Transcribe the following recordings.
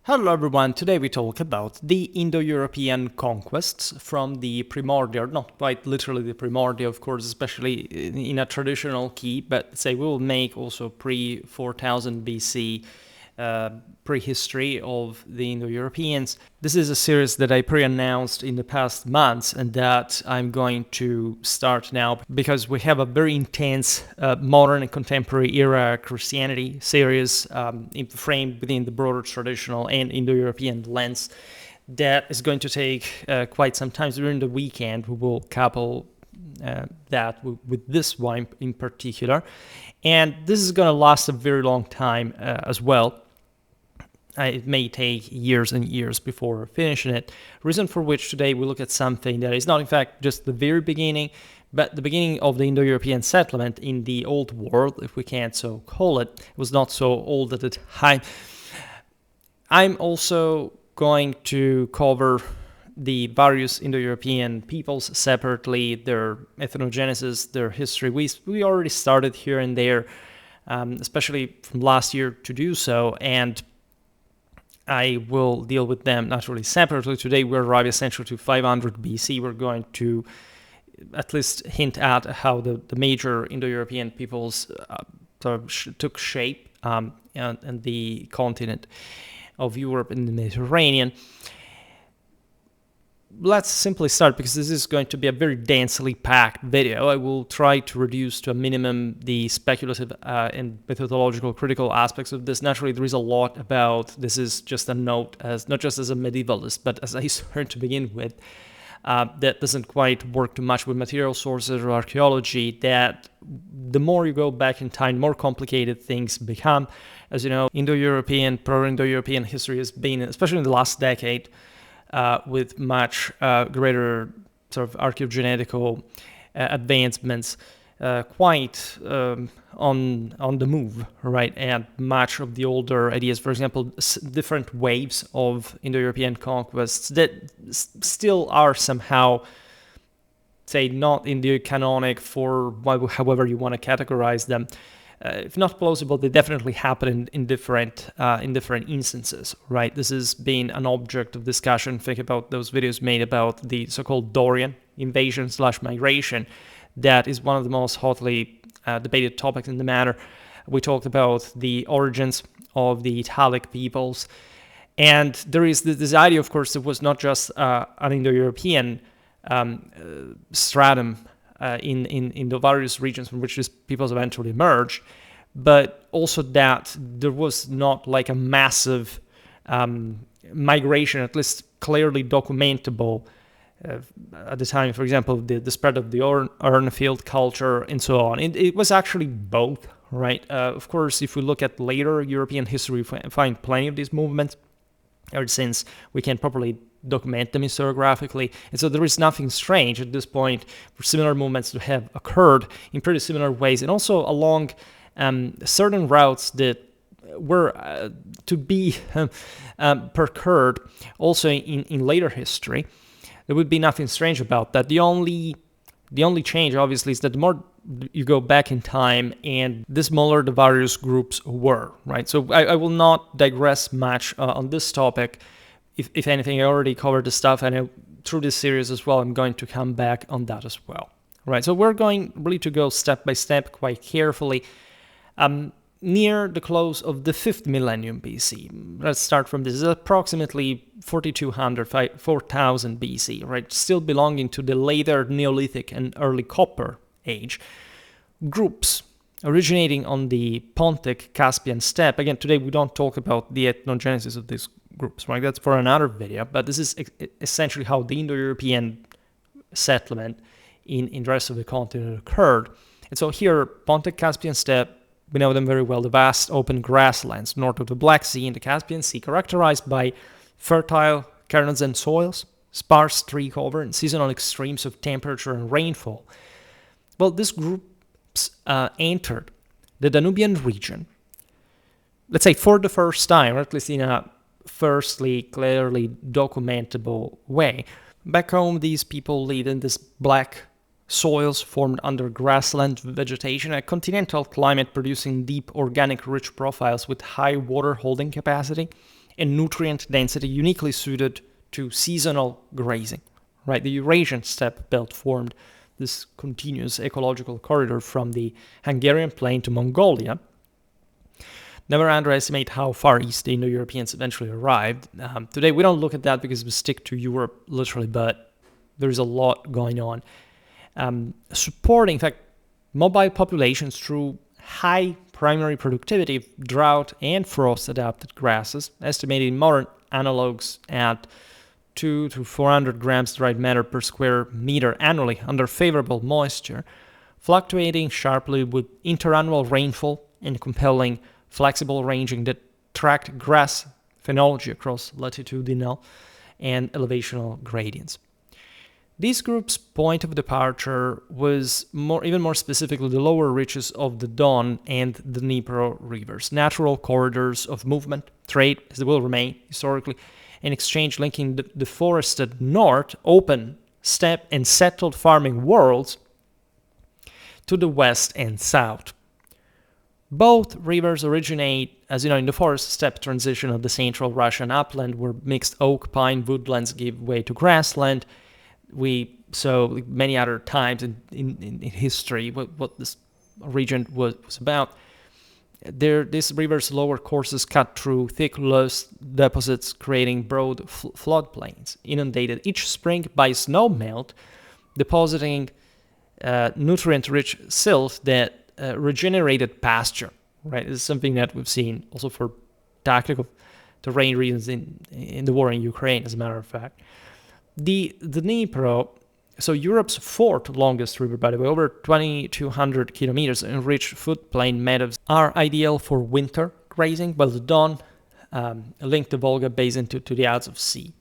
Hello everyone, today we talk about the Indo-European conquests from the primordial, not quite literally the primordial, of course, especially in a traditional key, but say we will make also pre-4000 BC prehistory of the Indo-Europeans. This is a series that I pre-announced in the past months and that I'm going to start now because we have a very intense modern and contemporary era Christianity series framed within the broader traditional and Indo-European lens that is going to take quite some time. During the weekend we will couple that with this one in particular, and this is going to last a very long time as well. It may take years and years before finishing it. Reason for which today we look at something that is not in fact just the very beginning, but the beginning of the Indo-European settlement in the old world, if we can so call it. It was not so old at the time. I'm also going to cover the various Indo-European peoples separately, their ethnogenesis, their history. We already started here and there, especially from last year to do so, and I will deal with them naturally separately. Today we arrive essentially to 500 BC. We're going to at least hint at how the major Indo-European peoples took shape and the continent of Europe and the Mediterranean. Let's simply start because this is going to be a very densely packed video. I will try to reduce to a minimum the speculative and methodological critical aspects of this. Naturally, there is a lot about this is just a note, as not just as a medievalist, but as a historian to begin with, that doesn't quite work too much with material sources or archaeology, that the more you go back in time, the more complicated things become. As you know, Indo-European, pro-Indo-European history has been, especially in the last decade, with much greater sort of archaeogenetical advancements, quite on the move, right? And much of the older ideas, for example, different waves of Indo-European conquests that still are somehow, say, not in the canonic for however you want to categorize them. If not plausible, they definitely happen in different instances, right? This has been an object of discussion. Think about those videos made about the so-called Dorian invasion/migration. That is one of the most hotly debated topics in the matter. We talked about the origins of the Italic peoples, and there is this idea, of course, that was not just an Indo-European stratum in the various regions from which these peoples eventually emerged, but also that there was not like a massive migration, at least clearly documentable at the time. For example, the spread of the Urnfield culture and so on. It was actually both, right? Of course, if we look at later European history, we find plenty of these movements, or since we can properly document them historiographically. And so there is nothing strange at this point for similar movements to have occurred in pretty similar ways, and also along certain routes that were to be procured also in later history. There would be nothing strange about that. The only change, obviously, is that the more you go back in time and the smaller the various groups were, right? So I will not digress much on this topic. If anything, I already covered the stuff, and through this series as well, I'm going to come back on that as well, right? So we're going really to go step by step, quite carefully, near the close of the 5th millennium BC. Let's start from this. It's approximately 4200, 4000 BC, right? Still belonging to the later Neolithic and early Copper age. Groups originating on the Pontic-Caspian steppe. Again, today we don't talk about the ethnogenesis of these groups, right? That's for another video, but this is essentially how the Indo-European settlement in the rest of the continent occurred. And so here, Pontic-Caspian steppe, we know them very well, the vast open grasslands north of the Black Sea and the Caspian Sea, characterized by fertile Carnothian soils, sparse tree cover, and seasonal extremes of temperature and rainfall. Well, these groups entered the Danubian region, let's say for the first time, or at least in a firstly clearly documentable way. Back home, these people lived in this black soils formed under grassland vegetation, a continental climate producing deep organic rich profiles with high water holding capacity, and nutrient density uniquely suited to seasonal grazing. Right, the Eurasian steppe belt formed this continuous ecological corridor from the Hungarian plain to Mongolia. Never underestimate how far east the Indo-Europeans eventually arrived. Today we don't look at that because we stick to Europe literally, but there's a lot going on. Supporting, in fact, mobile populations through high primary productivity of drought and frost-adapted grasses, estimated in modern analogs at 200 to 400 grams dried matter per square meter annually under favorable moisture, fluctuating sharply with interannual rainfall and compelling flexible ranging that tracked grass phenology across latitudinal and elevational gradients. These groups' point of departure was even more specifically the lower reaches of the Don and the Dnipro rivers, natural corridors of movement, trade, as they will remain historically, and exchange linking the forested north, open, steppe, and settled farming worlds to the west and south. Both rivers originate, as you know, in the forest-steppe transition of the central Russian upland, where mixed oak-pine woodlands give way to grassland. We saw many other times in history what this region was about. This river's lower courses cut through thick loess deposits, creating broad floodplains, inundated each spring by snow melt, depositing nutrient-rich silt that regenerated pasture. Right, this is something that we've seen also for tactical terrain reasons in the war in Ukraine, as a matter of fact. The Dnipro, so Europe's fourth longest river, by the way, over 2,200 kilometers, enriched floodplain meadows are ideal for winter grazing, while the Don link the Volga basin to the Isles of Sea.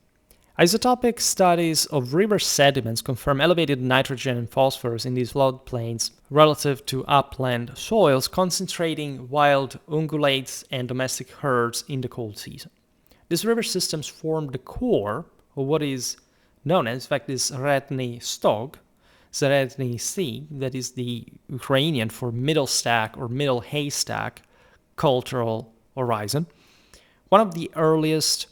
Isotopic studies of river sediments confirm elevated nitrogen and phosphorus in these floodplains relative to upland soils, concentrating wild ungulates and domestic herds in the cold season. These river systems form the core of what is known as, in fact, is Serednii Stih, Serednii Stih, that is the Ukrainian for middle stack or middle haystack cultural horizon. One of the earliest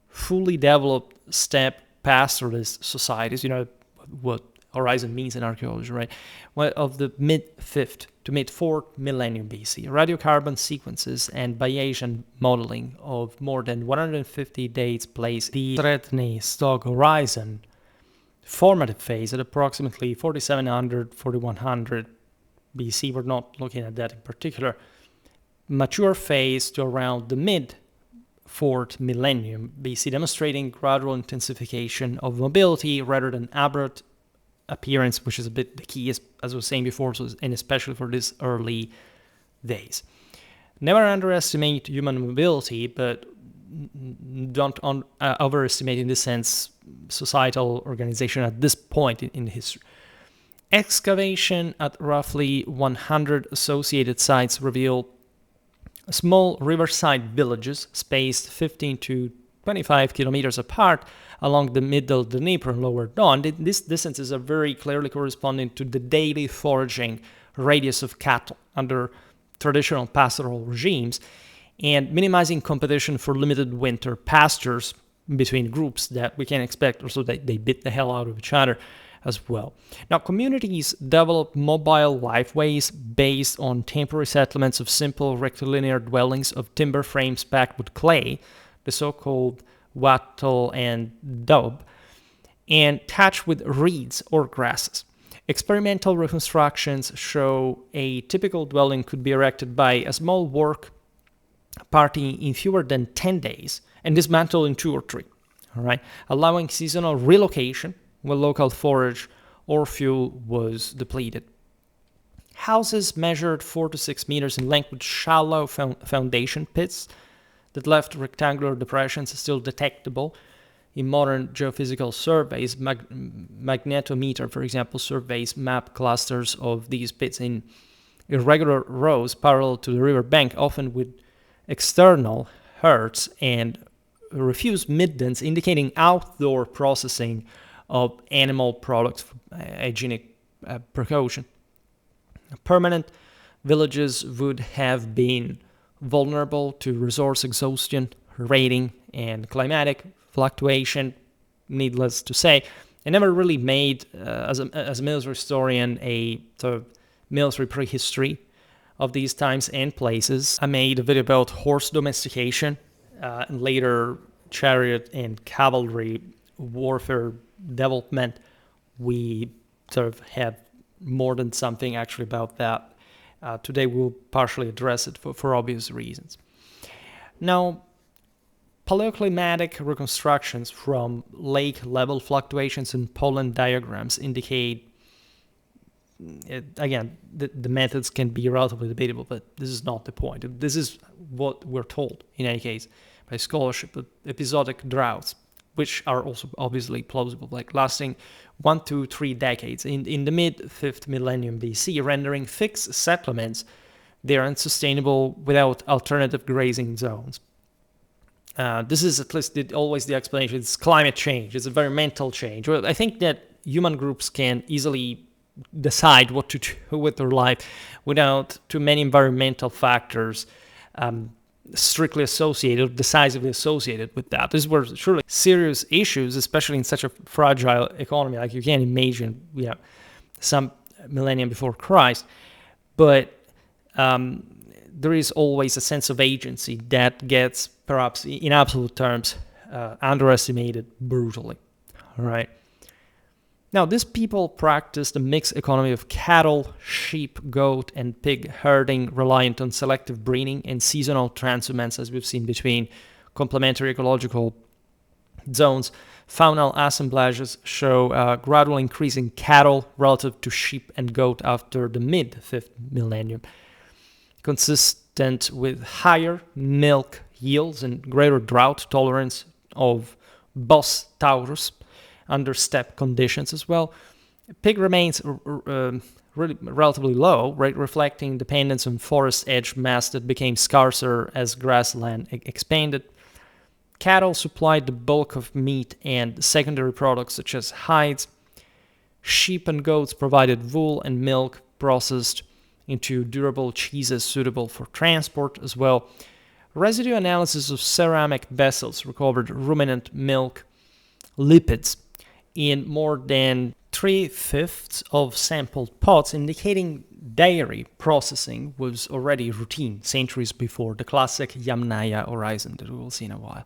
fully developed steppe pastoralist societies, you know what horizon means in archaeology, right? Of the mid-5th to mid-4th millennium BC, radiocarbon sequences and Bayesian modeling of more than 150 dates place the Serednii Stih horizon formative phase at approximately 4700, 4100 BC. We're not looking at that in particular. Mature phase to around the mid-4th millennium BC, demonstrating gradual intensification of mobility rather than abrupt appearance, which is a bit the key, as I was saying before, and especially for these early days. Never underestimate human mobility, but don't overestimate, in this sense, societal organization at this point in history. Excavation at roughly 100 associated sites reveal small riverside villages spaced 15 to 25 kilometers apart along the middle Dnipro and lower Don. These distances are very clearly corresponding to the daily foraging radius of cattle under traditional pastoral regimes, and minimizing competition for limited winter pastures between groups that we can expect also that they bit the hell out of each other as well. Now, communities develop mobile lifeways based on temporary settlements of simple rectilinear dwellings of timber frames packed with clay, the so-called wattle and daub, and thatched with reeds or grasses. Experimental reconstructions show a typical dwelling could be erected by a small work party in fewer than 10 days and dismantled in 2 or 3, all right, allowing seasonal relocation when local forage or fuel was depleted. Houses measured 4 to 6 meters in length with shallow foundation pits that left rectangular depressions still detectable in modern geophysical surveys. Magnetometer, for example, surveys map clusters of these pits in irregular rows parallel to the river bank, often with external herds and refuse middens, indicating outdoor processing of animal products for hygienic precaution. Permanent villages would have been vulnerable to resource exhaustion, rating and climatic fluctuation, needless to say. I never really made, as a military historian, a sort of military prehistory of these times and places. I made a video about horse domestication and later chariot and cavalry warfare development. We sort of have more than something actually about that. Today we'll partially address it for obvious reasons. Now, paleoclimatic reconstructions from lake level fluctuations and pollen diagrams indicate, again, the methods can be relatively debatable, but this is not the point. This is what we're told, in any case, by scholarship, that episodic droughts, which are also obviously plausible, like lasting 1 to 3 decades in the mid-5th millennium BC, rendering fixed settlements they're unsustainable without alternative grazing zones. This is at least always the explanation. It's climate change. It's environmental change. Well, I think that human groups can easily decide what to do with their life without too many environmental factors strictly associated, decisively associated with that. These were surely serious issues, especially in such a fragile economy, like you can imagine, some millennium before Christ. But there is always a sense of agency that gets, perhaps in absolute terms, underestimated brutally. All right. Now, these people practiced a mixed economy of cattle, sheep, goat, and pig herding, reliant on selective breeding and seasonal transhumance, as we've seen between complementary ecological zones. Faunal assemblages show a gradual increase in cattle relative to sheep and goat after the mid-5th millennium, consistent with higher milk yields and greater drought tolerance of Bos taurus under steppe conditions as well. Pig remains really relatively low, right, reflecting dependence on forest edge mass that became scarcer as grassland expanded. Cattle supplied the bulk of meat and secondary products such as hides. Sheep and goats provided wool and milk processed into durable cheeses suitable for transport as well. Residue analysis of ceramic vessels recovered ruminant milk lipids in more than 3/5 of sampled pots, indicating dairy processing was already routine centuries before the classic Yamnaya horizon that we will see in a while.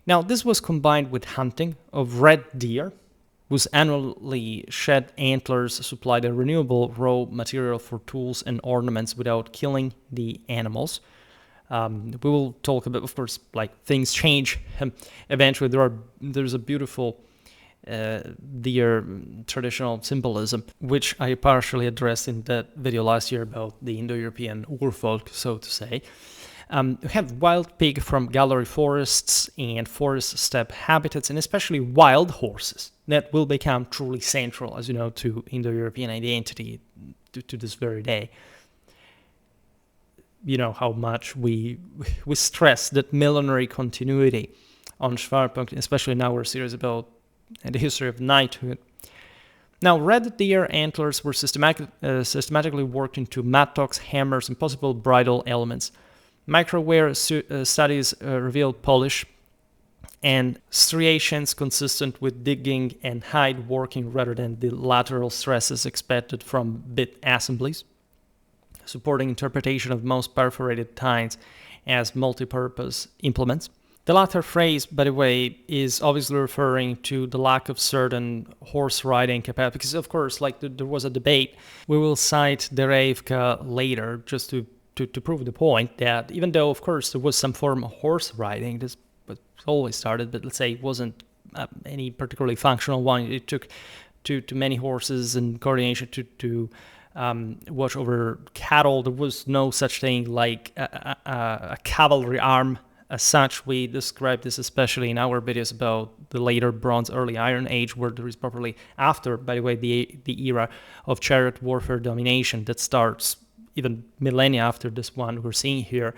Now, this was combined with hunting of red deer, whose annually shed antlers supplied a renewable raw material for tools and ornaments without killing the animals. We will talk about, of course, like things change. Eventually, there's a beautiful deer traditional symbolism, which I partially addressed in that video last year about the Indo-European urfolk, so to say. We have wild pig from gallery forests and forest steppe habitats, and especially wild horses that will become truly central, as you know, to Indo-European identity to this very day. You know how much we stress that millenary continuity on Schwerpunkt, especially in our series about the history of knighthood. Now, red deer antlers were systematically worked into mattocks, hammers, and possible bridle elements. Microwear studies revealed polish and striations consistent with digging and hide working rather than the lateral stresses expected from bit assemblies, supporting interpretation of most perforated tines as multi-purpose implements. The latter phrase, by the way, is obviously referring to the lack of certain horse riding capacity, because of course, like there was a debate. We will cite Derevka later just to prove the point that even though, of course, there was some form of horse riding, this was always started, but let's say it wasn't any particularly functional one. It took too many horses and coordination to watch over cattle. There was no such thing like a cavalry arm. As such, we describe this especially in our videos about the later Bronze, early Iron Age, where there is properly, after, by the way, the era of chariot warfare domination that starts even millennia after this one we're seeing here.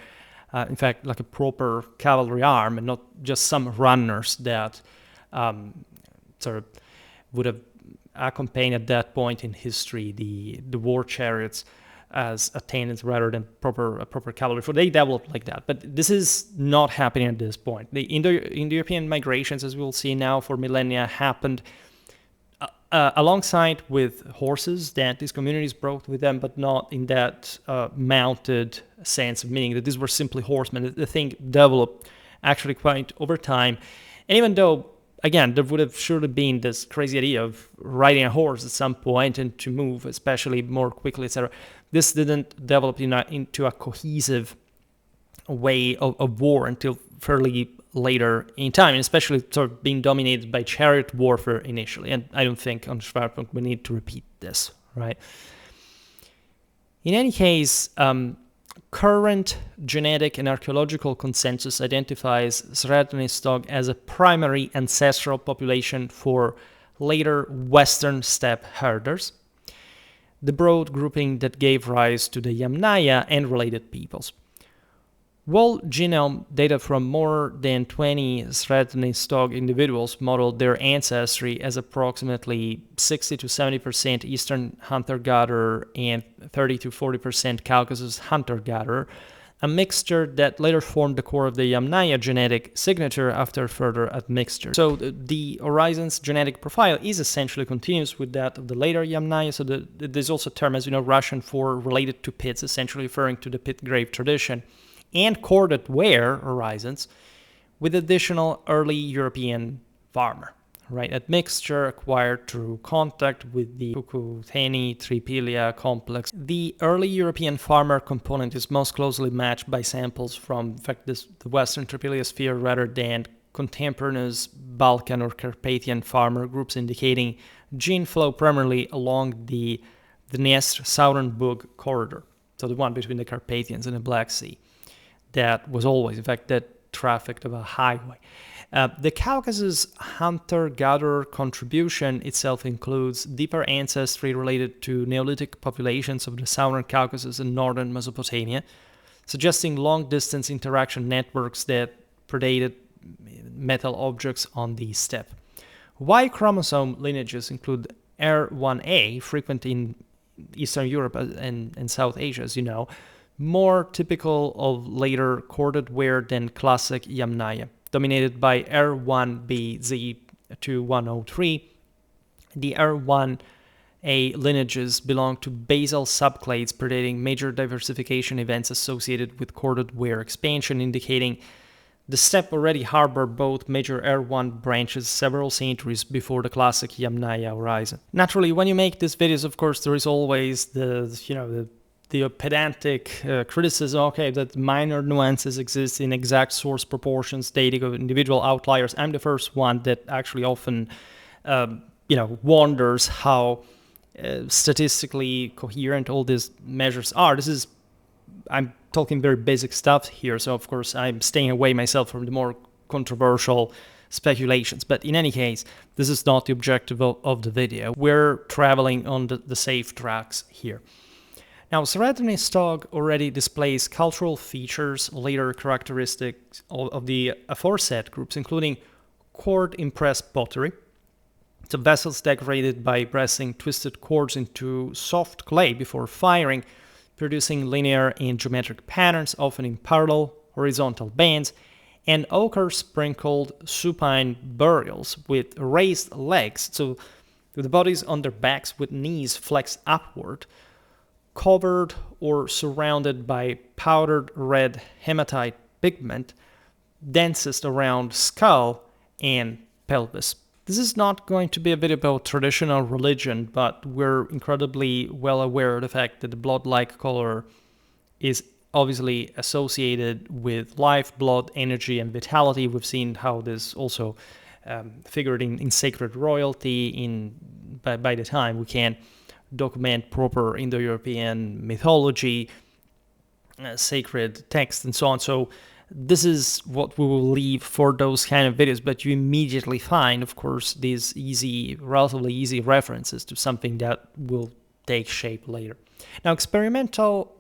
In fact, like a proper cavalry arm and not just some runners that sort of would have accompanied at that point in history the war chariots as a tenant rather than a proper cavalry. For they developed like that, but this is not happening at this point. The Indo-European migrations, as we'll see now, for millennia happened alongside with horses that these communities brought with them, but not in that mounted sense of meaning that these were simply horsemen. The thing developed actually quite over time. And even though, again, there would have surely been this crazy idea of riding a horse at some point and to move, especially more quickly, etc., this didn't develop into a cohesive way of war until fairly later in time, and especially sort of being dominated by chariot warfare initially. And I don't think on Schwerpunkt we need to repeat this, right? In any case, current genetic and archaeological consensus identifies Serednii Stih as a primary ancestral population for later Western steppe herders, the broad grouping that gave rise to the Yamnaya and related peoples. Whole genome data from more than 20 Serednii Stih individuals modeled their ancestry as approximately 60 to 70% Eastern hunter-gatherer and 30 to 40% Caucasus hunter-gatherer, a mixture that later formed the core of the Yamnaya genetic signature after further admixture. So the horizon's genetic profile is essentially continuous with that of the later Yamnaya. So there's also a term, as you know, Russian for related to pits, essentially referring to the pit grave tradition, and corded ware horizons with additional early European farmer, right? Admixture acquired through contact with the Cucuteni-Trypillia complex. The early European farmer component is most closely matched by samples from, in fact, the Western Trypillia sphere rather than contemporaneous Balkan or Carpathian farmer groups, indicating gene flow primarily along the Dniester southern Bug corridor, so the one between the Carpathians and the Black Sea. That was always, in fact, that trafficked of a highway. The Caucasus hunter-gatherer contribution itself includes deeper ancestry related to Neolithic populations of the southern Caucasus and northern Mesopotamia, suggesting long-distance interaction networks that predated metal objects on the steppe. Y chromosome lineages include R1A, frequent in Eastern Europe and South Asia, as you know, more typical of later corded ware than classic Yamnaya, dominated by R1BZ2103. The R1A lineages belong to basal subclades predating major diversification events associated with corded ware expansion, indicating the steppe already harbored both major R1 branches several centuries before the classic Yamnaya horizon. Naturally, when you make these videos, of course, there is always the pedantic criticism, okay, that minor nuances exist in exact source proportions, dating of individual outliers. I'm the first one that actually often, wonders how statistically coherent all these measures are. I'm talking very basic stuff here, so of course I'm staying away myself from the more controversial speculations. But in any case, this is not the objective of the video. We're traveling on the safe tracks here. Now, Serednii Stih already displays cultural features, later characteristics of the aforesaid groups, including cord-impressed pottery, so vessels decorated by pressing twisted cords into soft clay before firing, producing linear and geometric patterns, often in parallel horizontal bands, and ochre-sprinkled supine burials with raised legs, so with the bodies on their backs with knees flexed upward, covered or surrounded by powdered red hematite pigment, densest around skull and pelvis. This is not going to be a video about traditional religion, but we're incredibly well aware of the fact that the blood-like color is obviously associated with life, blood, energy, and vitality. We've seen how this also figured in sacred royalty by the time we can document proper Indo-European mythology, sacred text, and so on. So this is what we will leave for those kind of videos, but you immediately find, of course, these relatively easy references to something that will take shape later. Now, experimental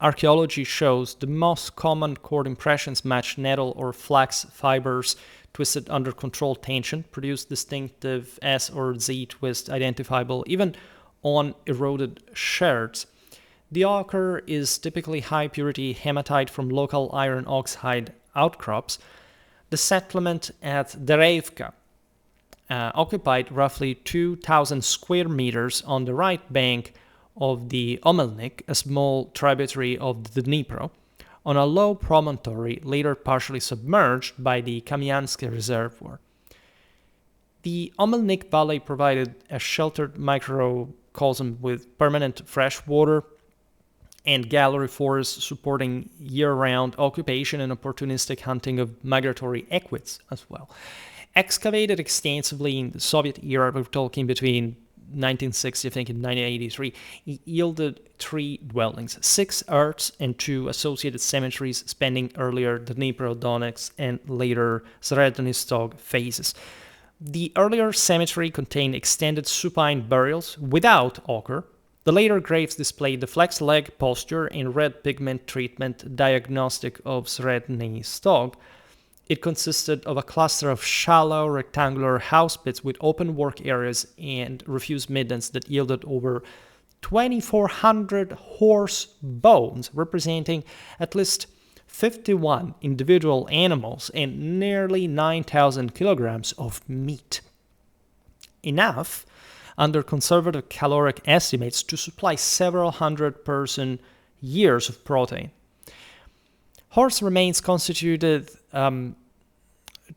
archaeology shows the most common cord impressions match nettle or flax fibers twisted under controlled tension, produce distinctive S or Z twist identifiable even on eroded sherds. The ochre is typically high-purity hematite from local iron oxide outcrops. The settlement at Derevka occupied roughly 2,000 square meters on the right bank of the Omelnik, a small tributary of the Dnipro, on a low promontory later partially submerged by the Kamianske Reservoir. The Omelnik Valley provided a sheltered microcosm with permanent fresh water and gallery forests supporting year-round occupation and opportunistic hunting of migratory equids as well. Excavated extensively in the Soviet era, we're talking between 1960, I think, and 1983, yielded 3 dwellings, 6 yurts and 2 associated cemeteries spanning earlier Dnipro, Donetsk, and later Serednii Stih phases. The earlier cemetery contained extended supine burials without ochre. The later graves displayed the flexed leg posture and red pigment treatment diagnostic of Serednii Stih. It consisted of a cluster of shallow rectangular house pits with open work areas and refuse middens that yielded over 2,400 horse bones, representing at least 51 individual animals and nearly 9,000 kilograms of meat. Enough, under conservative caloric estimates, to supply several hundred person years of protein. Horse remains constituted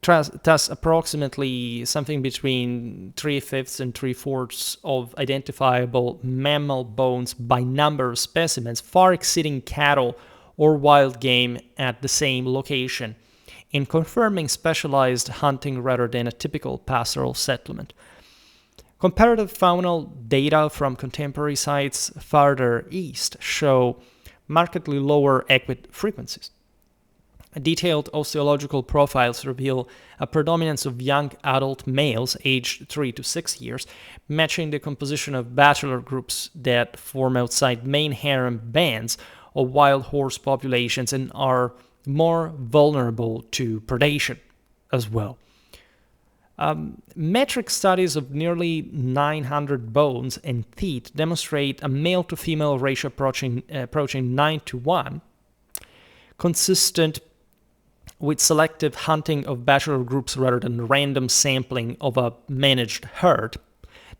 thus approximately something between 3/5 and 3/4 of identifiable mammal bones by number of specimens, far exceeding cattle or wild game at the same location, in confirming specialized hunting rather than a typical pastoral settlement. Comparative faunal data from contemporary sites farther east show markedly lower equid frequencies. Detailed osteological profiles reveal a predominance of young adult males aged 3 to 6 years, matching the composition of bachelor groups that form outside main harem bands of wild horse populations and are more vulnerable to predation as well. Metric studies of nearly 900 bones and teeth demonstrate a male-to-female ratio approaching 9 to 1, consistent with selective hunting of bachelor groups rather than random sampling of a managed herd.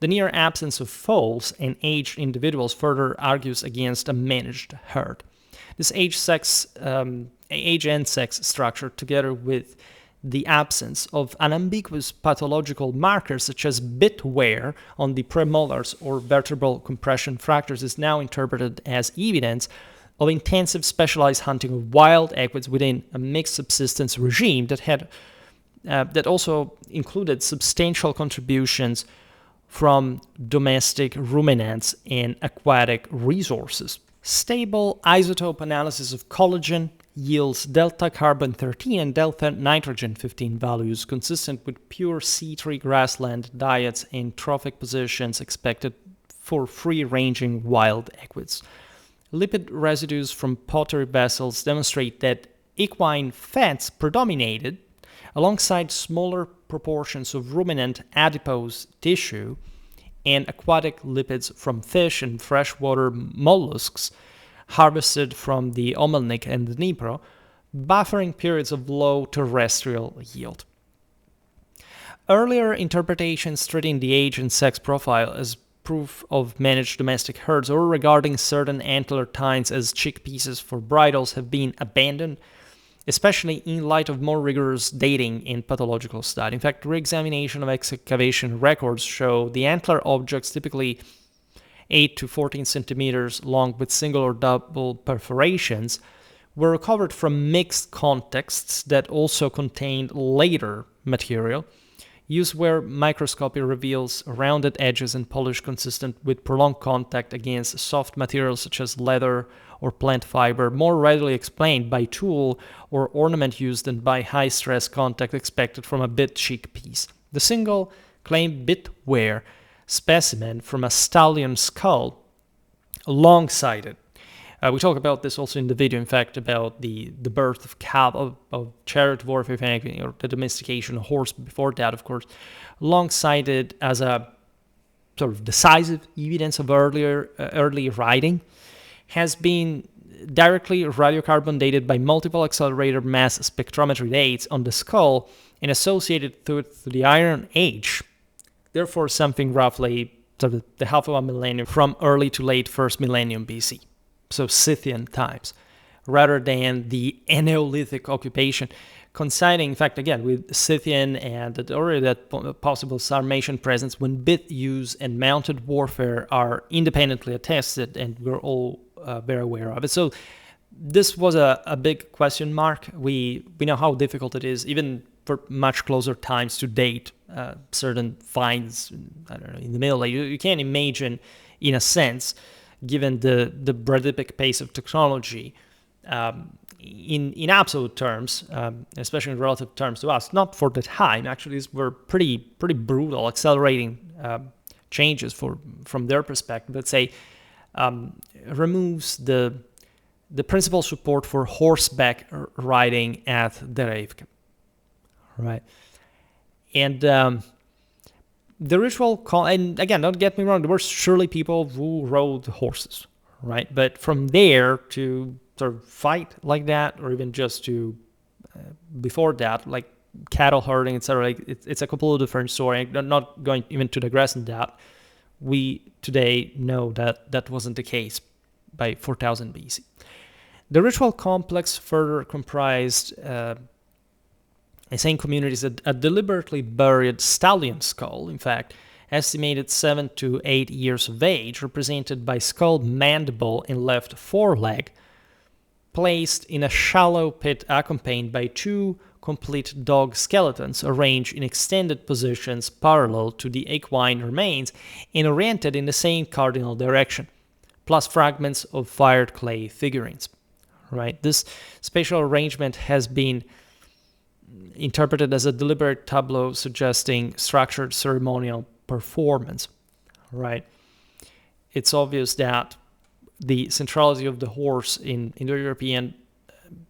The near absence of foals and aged individuals further argues against a managed herd. This age and sex structure, together with the absence of unambiguous pathological markers such as bit wear on the premolars or vertebral compression fractures, is now interpreted as evidence of intensive specialized hunting of wild equids within a mixed subsistence regime that also included substantial contributions from domestic ruminants and aquatic resources. Stable isotope analysis of collagen yields delta carbon-13 and delta nitrogen-15 values consistent with pure C3 grassland diets and trophic positions expected for free-ranging wild equids. Lipid residues from pottery vessels demonstrate that equine fats predominated, alongside smaller proportions of ruminant adipose tissue and aquatic lipids from fish and freshwater mollusks harvested from the Omelnik and the Dnipro, buffering periods of low terrestrial yield. Earlier interpretations treating the age and sex profile as proof of managed domestic herds or regarding certain antler tines as chick pieces for bridles have been abandoned, especially in light of more rigorous dating and pathological study. In fact, re-examination of excavation records show the antler objects, typically 8 to 14 centimeters long with single or double perforations, were recovered from mixed contexts that also contained later material, used where microscopy reveals rounded edges and polish consistent with prolonged contact against soft materials such as leather or plant fiber, more readily explained by tool or ornament used than by high-stress contact expected from a bit chick piece. The single claimed bit wear specimen from a stallion skull, long-sided. We talk about this also in the video, in fact, about the birth of chariot dwarf, or the domestication of horse before that, of course, long-sided as a sort of decisive evidence of early riding. has been directly radiocarbon dated by multiple accelerator mass spectrometry dates on the skull and associated with the Iron Age. Therefore, something roughly sort of the half of a millennium from early to late first millennium BC, so Scythian times, rather than the Neolithic occupation, coinciding, in fact, again, with Scythian and already that possible Sarmatian presence when bit use and mounted warfare are independently attested, and we're all very aware of it. So this was a big question mark. We know how difficult it is, even for much closer times to date, certain finds, I don't know, in the Middle Ages. You can't imagine, in a sense, given the breathtaking pace of technology, in absolute terms, especially in relative terms to us, not for the time. Actually, these were pretty brutal, accelerating changes from their perspective. Let's say removes the principal support for horseback riding at Derevka, right? And the ritual and again, don't get me wrong, there were surely people who rode horses, right? But from there to sort of fight like that, or even just to before that, like cattle herding, etc., like it's a completely different story. I'm not going even to digress in that. We today know that that wasn't the case by 4000 BC. The ritual complex further comprised insane communities a deliberately buried stallion skull, in fact, estimated 7 to 8 years of age, represented by skull mandible in left foreleg, placed in a shallow pit accompanied by 2 complete dog skeletons arranged in extended positions parallel to the equine remains and oriented in the same cardinal direction, plus fragments of fired clay figurines. Right? This spatial arrangement has been interpreted as a deliberate tableau suggesting structured ceremonial performance. Right? It's obvious that the centrality of the horse in Indo-European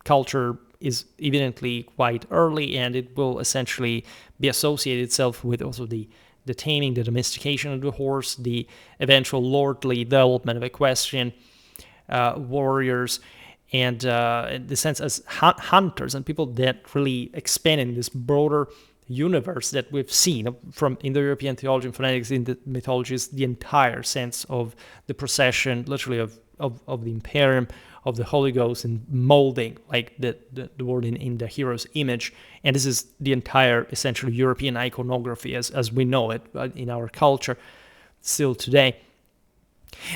culture is evidently quite early, and it will essentially be associated itself with also the taming, the domestication of the horse, the eventual lordly development of equestrian warriors, and in the sense as hunters and people that really expand in this broader universe that we've seen from Indo-European theology and phonetics in the mythologies, the entire sense of the procession, literally of the Imperium, of the Holy Ghost, and molding like the word in the hero's image. And this is the entire essentially European iconography as we know it in our culture still today.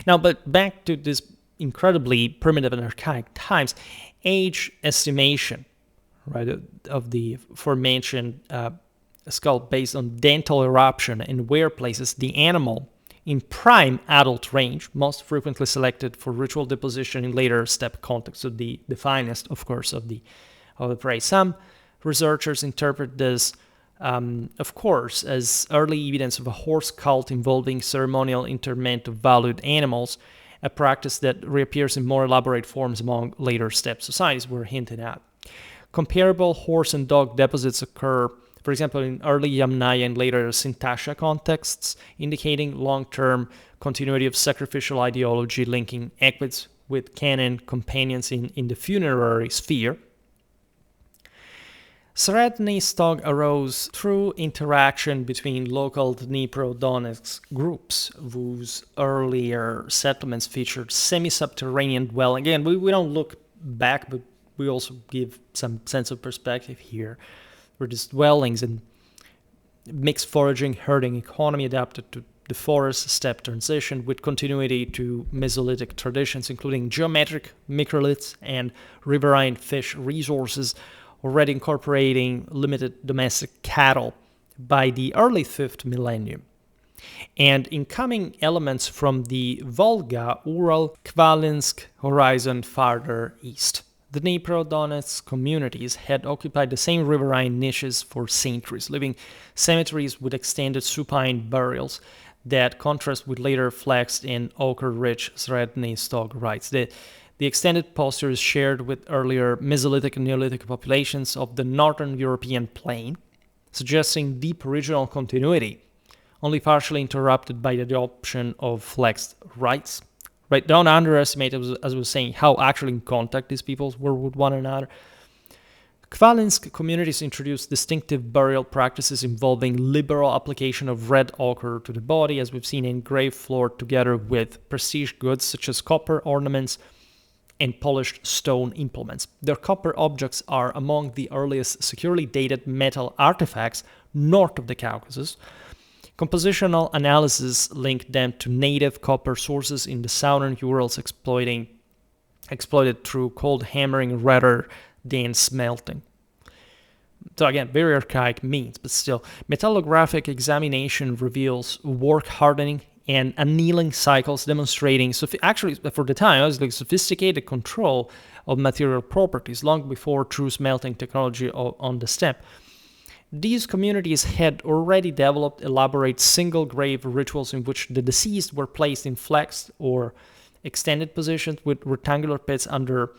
Now, but back to this incredibly primitive and archaic times, age estimation, right, of the aforementioned skull based on dental eruption and where places the animal in prime adult range, most frequently selected for ritual deposition in later step context, so the finest, of course, of the prey. Some researchers interpret this, of course, as early evidence of a horse cult involving ceremonial interment of valued animals, a practice that reappears in more elaborate forms among later step societies we're hinting at. Comparable horse and dog deposits occur, for example, in early Yamnaya and later Syntasha contexts, indicating long-term continuity of sacrificial ideology linking equids with canon companions in the funerary sphere. Serednii Stih arose through interaction between local Dnipro-Donetsk groups, whose earlier settlements featured semi-subterranean dwelling. Again, we don't look back, but we also give some sense of perspective here, where these dwellings and mixed foraging, herding economy adapted to the forest-steppe transition with continuity to Mesolithic traditions, including geometric microliths and riverine fish resources, already incorporating limited domestic cattle by the early 5th millennium, and incoming elements from the Volga-Ural-Kvalinsk horizon farther east. The Dnipro-Donetsk communities had occupied the same riverine niches for centuries, leaving cemeteries with extended supine burials that contrast with later flexed and ochre-rich Serednii Stih rites. The extended posture is shared with earlier Mesolithic and Neolithic populations of the northern European plain, suggesting deep regional continuity, only partially interrupted by the adoption of flexed rites, right? Don't underestimate, as I was saying, how actually in contact these peoples were with one another. Kvalinsk communities introduced distinctive burial practices involving liberal application of red ochre to the body, as we've seen in grave floor, together with prestige goods such as copper ornaments and polished stone implements. Their copper objects are among the earliest securely dated metal artifacts north of the Caucasus. Compositional analysis linked them to native copper sources in the southern Urals exploited through cold hammering rather than smelting. So again, very archaic means, but still, metallographic examination reveals work hardening and annealing cycles demonstrating, actually for the time, it was like sophisticated control of material properties long before true smelting technology on the steppe. These communities had already developed elaborate single grave rituals in which the deceased were placed in flexed or extended positions with rectangular pits under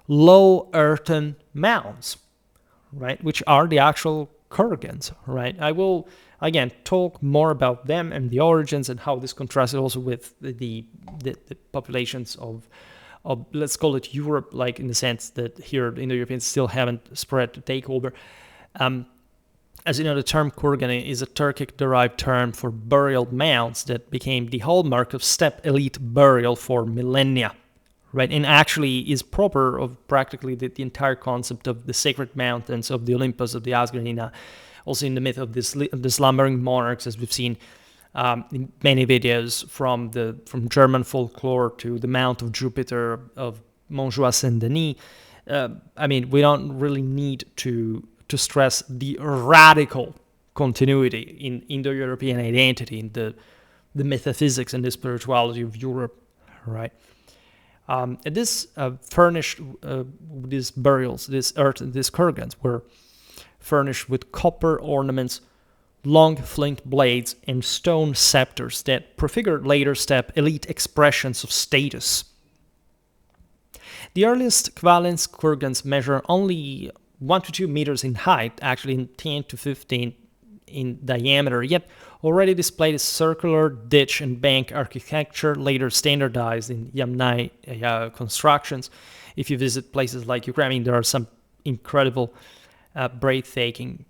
low earthen mounds, right, which are the actual kurgans, right? I will, again, talk more about them and the origins and how this contrasted also with the populations of, let's call it Europe, like in the sense that here the Indo-Europeans still haven't spread to take over. As you know, the term kurgan is a Turkic-derived term for burial mounds that became the hallmark of steppe elite burial for millennia, right? And actually is proper of practically the entire concept of the sacred mountains of the Olympus, of the Asgardina, also in the myth of the slumbering monarchs, as we've seen in many videos from German folklore to the Mount of Jupiter of Montjoie Saint-Denis. I mean, we don't really need to stress the radical continuity in Indo-European identity, in the metaphysics and the spirituality of Europe, right? And this furnished these burials, these kurgans were furnished with copper ornaments, long flint blades, and stone scepters that prefigured later steppe elite expressions of status. The earliest Kvalinsk kurgans measure only 1 to 2 meters in height, actually in 10 to 15 in diameter, yet already displayed a circular ditch and bank architecture, later standardized in Yamnai constructions. If you visit places like Ukraine, I mean, there are some incredible, breathtaking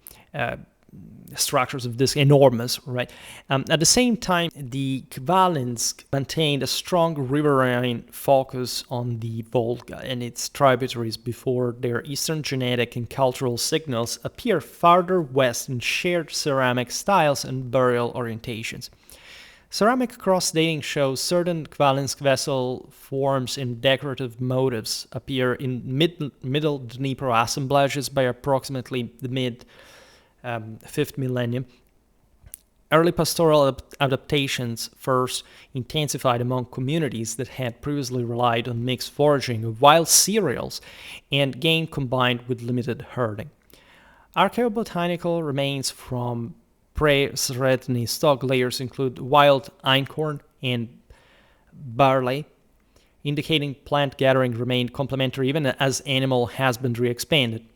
structures of this enormous, right? At the same time, the Kvalinsk maintained a strong riverine focus on the Volga and its tributaries before their eastern genetic and cultural signals appear farther west in shared ceramic styles and burial orientations. Ceramic cross-dating shows certain Kvalinsk vessel forms and decorative motifs appear in middle Dnipro assemblages by approximately the mid 5th millennium. Early pastoral adaptations first intensified among communities that had previously relied on mixed foraging of wild cereals and game combined with limited herding. Archaeobotanical remains from pre-Serednii Stih layers include wild einkorn and barley, indicating plant gathering remained complementary even as animal husbandry expanded.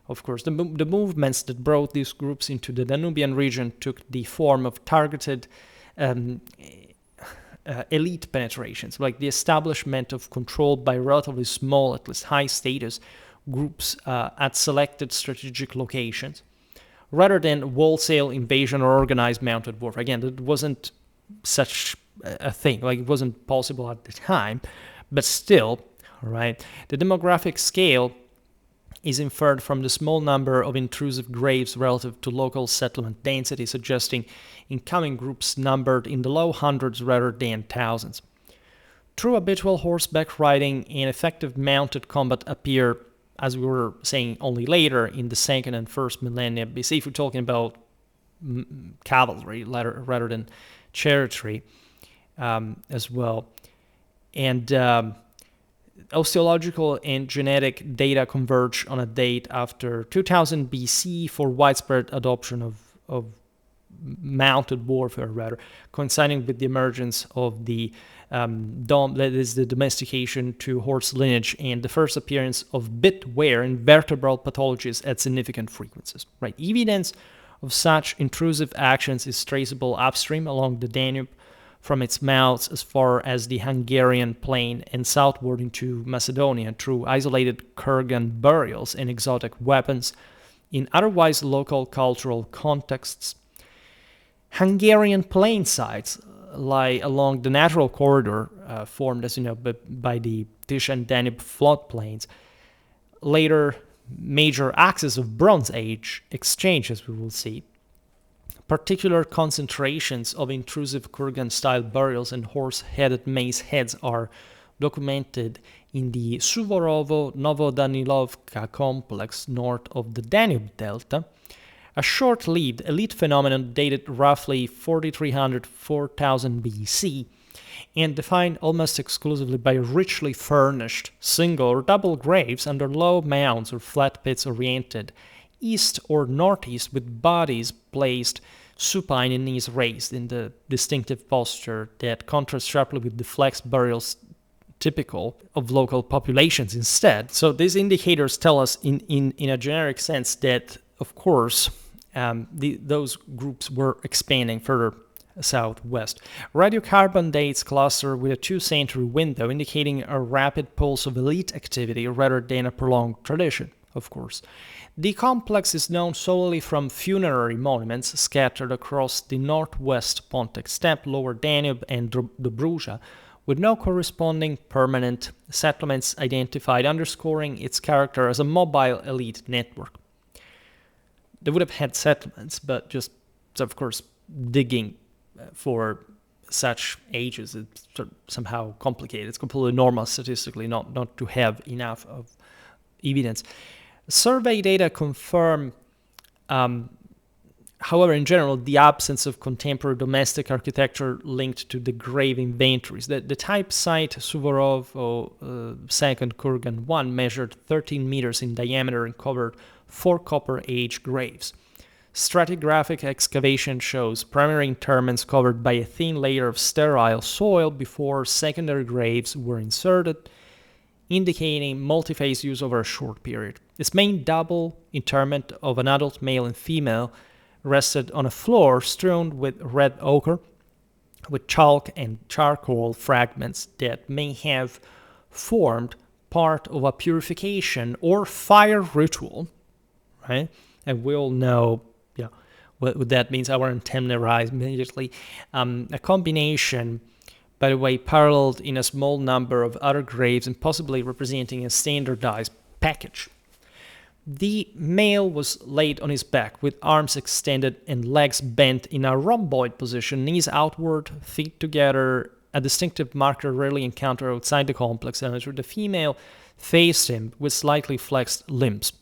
Of course, the movements that brought these groups into the Danubian region took the form of targeted elite penetrations, like the establishment of control by relatively small, at least high-status groups at selected strategic locations, rather than wholesale invasion or organized mounted warfare. Again, that wasn't such a thing, like it wasn't possible at the time, but still, right, the demographic scale is inferred from the small number of intrusive graves relative to local settlement density, suggesting incoming groups numbered in the low hundreds rather than thousands. True habitual horseback riding and effective mounted combat appear, as we were saying, only later in the 2nd and 1st millennia BC, if we're talking about cavalry rather than chariotry as well. And osteological and genetic data converge on a date after 2000 BC for widespread adoption of mounted warfare, coinciding with the emergence of the domestication to horse lineage and the first appearance of bit wear and vertebral pathologies at significant frequencies. Right, evidence of such intrusive actions is traceable upstream along the Danube from its mouths as far as the Hungarian plain and southward into Macedonia through isolated kurgan burials and exotic weapons in otherwise local cultural contexts. Hungarian plain sites lie along the natural corridor formed, as you know, by the Tish and Danube floodplains. Later major axes of Bronze Age exchange, as we will see. Particular concentrations of intrusive kurgan-style burials and horse-headed mace heads are documented in the Suvorovo-Novodanilovka complex north of the Danube Delta, a short-lived elite phenomenon dated roughly 4300-4000 BC and defined almost exclusively by richly furnished single or double graves under low mounds or flat pits oriented east or northeast with bodies placed supine and knees raised in the distinctive posture that contrasts sharply with the flexed burials typical of local populations instead. So these indicators tell us in a generic sense that, of course, those groups were expanding further southwest. Radiocarbon dates cluster with a 2-century window indicating a rapid pulse of elite activity rather than a prolonged tradition, of course. The complex is known solely from funerary monuments scattered across the northwest Pontic steppe, lower Danube, and Dobruja, with no corresponding permanent settlements identified, underscoring its character as a mobile elite network. They would have had settlements, but just, of course, digging for such ages is somehow complicated. It's completely normal statistically not to have enough of evidence. Survey data confirm, however, in general, the absence of contemporary domestic architecture linked to the grave inventories. The type site Suvorov Second Kurgan 1 measured 13 meters in diameter and covered 4 Copper Age graves. Stratigraphic excavation shows primary interments covered by a thin layer of sterile soil before secondary graves were inserted, indicating multi-phase use over a short period. Its main double interment of an adult male and female rested on a floor strewn with red ochre, with chalk and charcoal fragments that may have formed part of a purification or fire ritual, right? And we all know what that means. Our antennae rise immediately. A combination, by the way, paralleled in a small number of other graves and possibly representing a standardized package. The male was laid on his back with arms extended and legs bent in a rhomboid position, knees outward, feet together, a distinctive marker rarely encountered outside the complex, and the female faced him with slightly flexed limbs.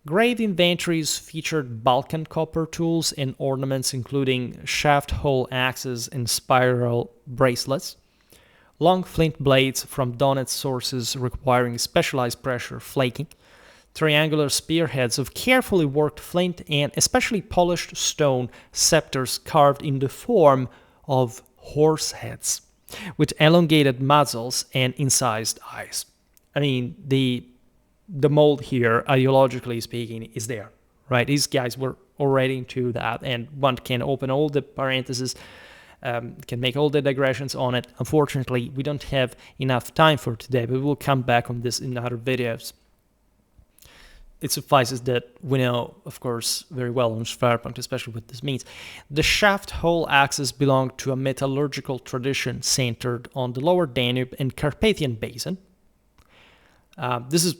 Grave inventories featured Balkan copper tools and ornaments including shaft-hole axes and spiral bracelets, long flint blades from Donetsk sources requiring specialized pressure flaking, triangular spearheads of carefully worked flint, and especially polished stone scepters carved in the form of horse heads, with elongated muzzles and incised eyes. I mean, the mold here, ideologically speaking, is there, right? These guys were already into that, and one can open all the parentheses, can make all the digressions on it. Unfortunately, we don't have enough time for today, but we'll come back on this in other videos. It suffices that we know, of course, very well on Schwerpunkt, especially what this means. The shaft-hole axes belong to a metallurgical tradition centered on the lower Danube and Carpathian basin. This is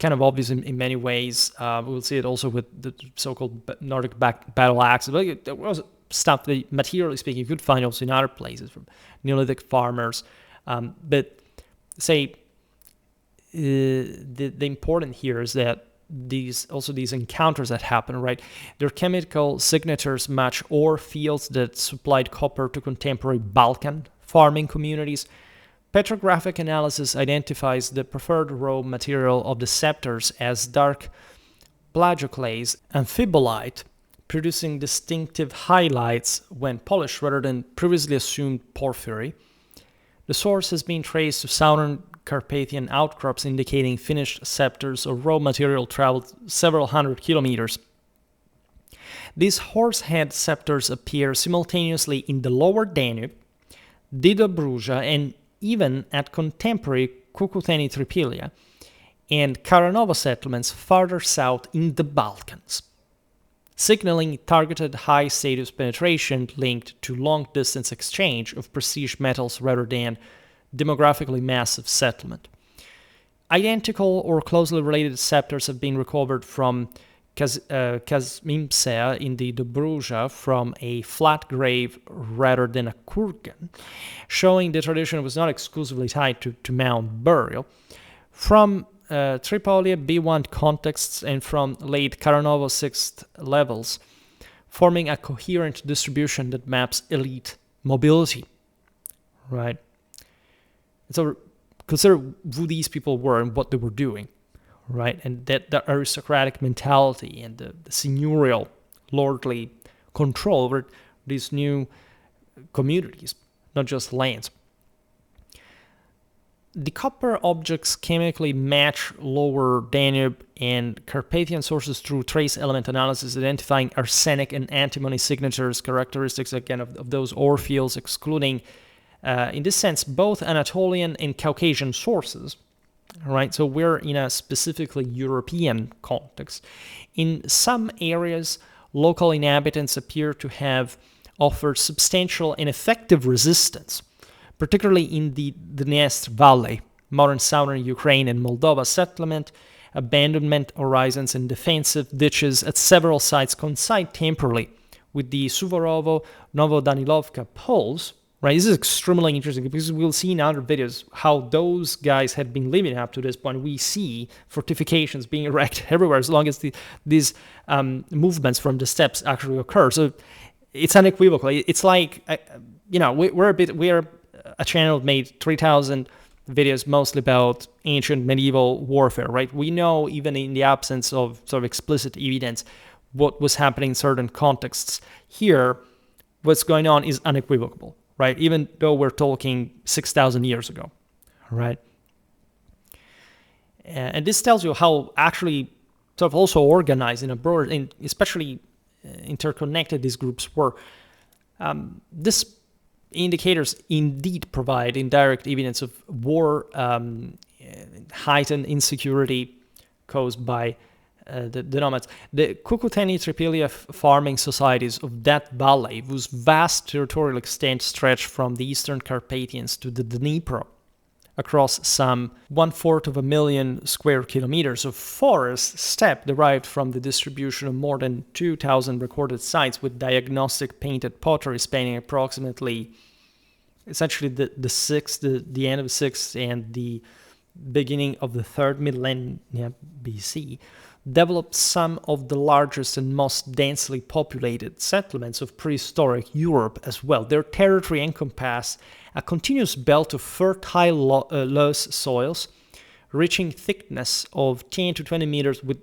kind of obvious in many ways. We'll see it also with the so-called Nordic battle axes. But there was stuff that, materially speaking, you could find also in other places from Neolithic farmers. But say the important here is that these encounters that happen, right? Their chemical signatures match ore fields that supplied copper to contemporary Balkan farming communities. Petrographic analysis identifies the preferred raw material of the scepters as dark plagioclase amphibolite, producing distinctive highlights when polished rather than previously assumed porphyry. The source has been traced to southern Carpathian outcrops indicating finished scepters or raw material traveled several hundred kilometers. These horse-head scepters appear simultaneously in the lower Danube, the Dobruja, and even at contemporary Cucuteni-Trypillia and Karanova settlements farther south in the Balkans, signaling targeted high-status penetration linked to long-distance exchange of prestige metals rather than demographically massive settlement. Identical or closely related scepters have been recovered from Kazmimsea in the Dobruja from a flat grave rather than a kurgan, showing the tradition was not exclusively tied to mound burial. From Tripolia B1 contexts and from late Karanova 6th levels, forming a coherent distribution that maps elite mobility. Right? So consider who these people were and what they were doing. Right, and that the aristocratic mentality and the seigneurial, lordly control over these new communities, not just lands. The copper objects chemically match Lower Danube and Carpathian sources through trace element analysis, identifying arsenic and antimony signatures, characteristics again of those ore fields, excluding, in this sense, both Anatolian and Caucasian sources. Right, so we're in a specifically European context. In some areas, local inhabitants appear to have offered substantial and effective resistance, particularly in the Dniester Valley, modern southern Ukraine and Moldova settlement, abandonment horizons and defensive ditches at several sites coincide temporarily with the Suvorovo-Novodanilovka polls. Right, this is extremely interesting because we'll see in other videos how those guys had been living up to this point. We see fortifications being erected everywhere as long as these movements from the steppes actually occur. So it's unequivocal. It's like, we're a channel that made 3,000 videos mostly about ancient medieval warfare, right? We know even in the absence of sort of explicit evidence what was happening in certain contexts. Here, what's going on is unequivocal. Right, even though we're talking 6,000 years ago, right? And this tells you how actually sort of also organized in a broader, and especially interconnected these groups were. These indicators indeed provide indirect evidence of war, heightened insecurity caused by the nomads. The Cucuteni-Trypillia farming societies of that valley, whose vast territorial extent stretched from the eastern Carpathians to the Dnipro, across some 1/4 square kilometers of forest steppe derived from the distribution of more than 2,000 recorded sites with diagnostic painted pottery spanning approximately, essentially the end of the 6th and the beginning of the 3rd millennia BC, developed some of the largest and most densely populated settlements of prehistoric Europe as well. Their territory encompassed a continuous belt of fertile loess soils, reaching thickness of 10 to 20 meters with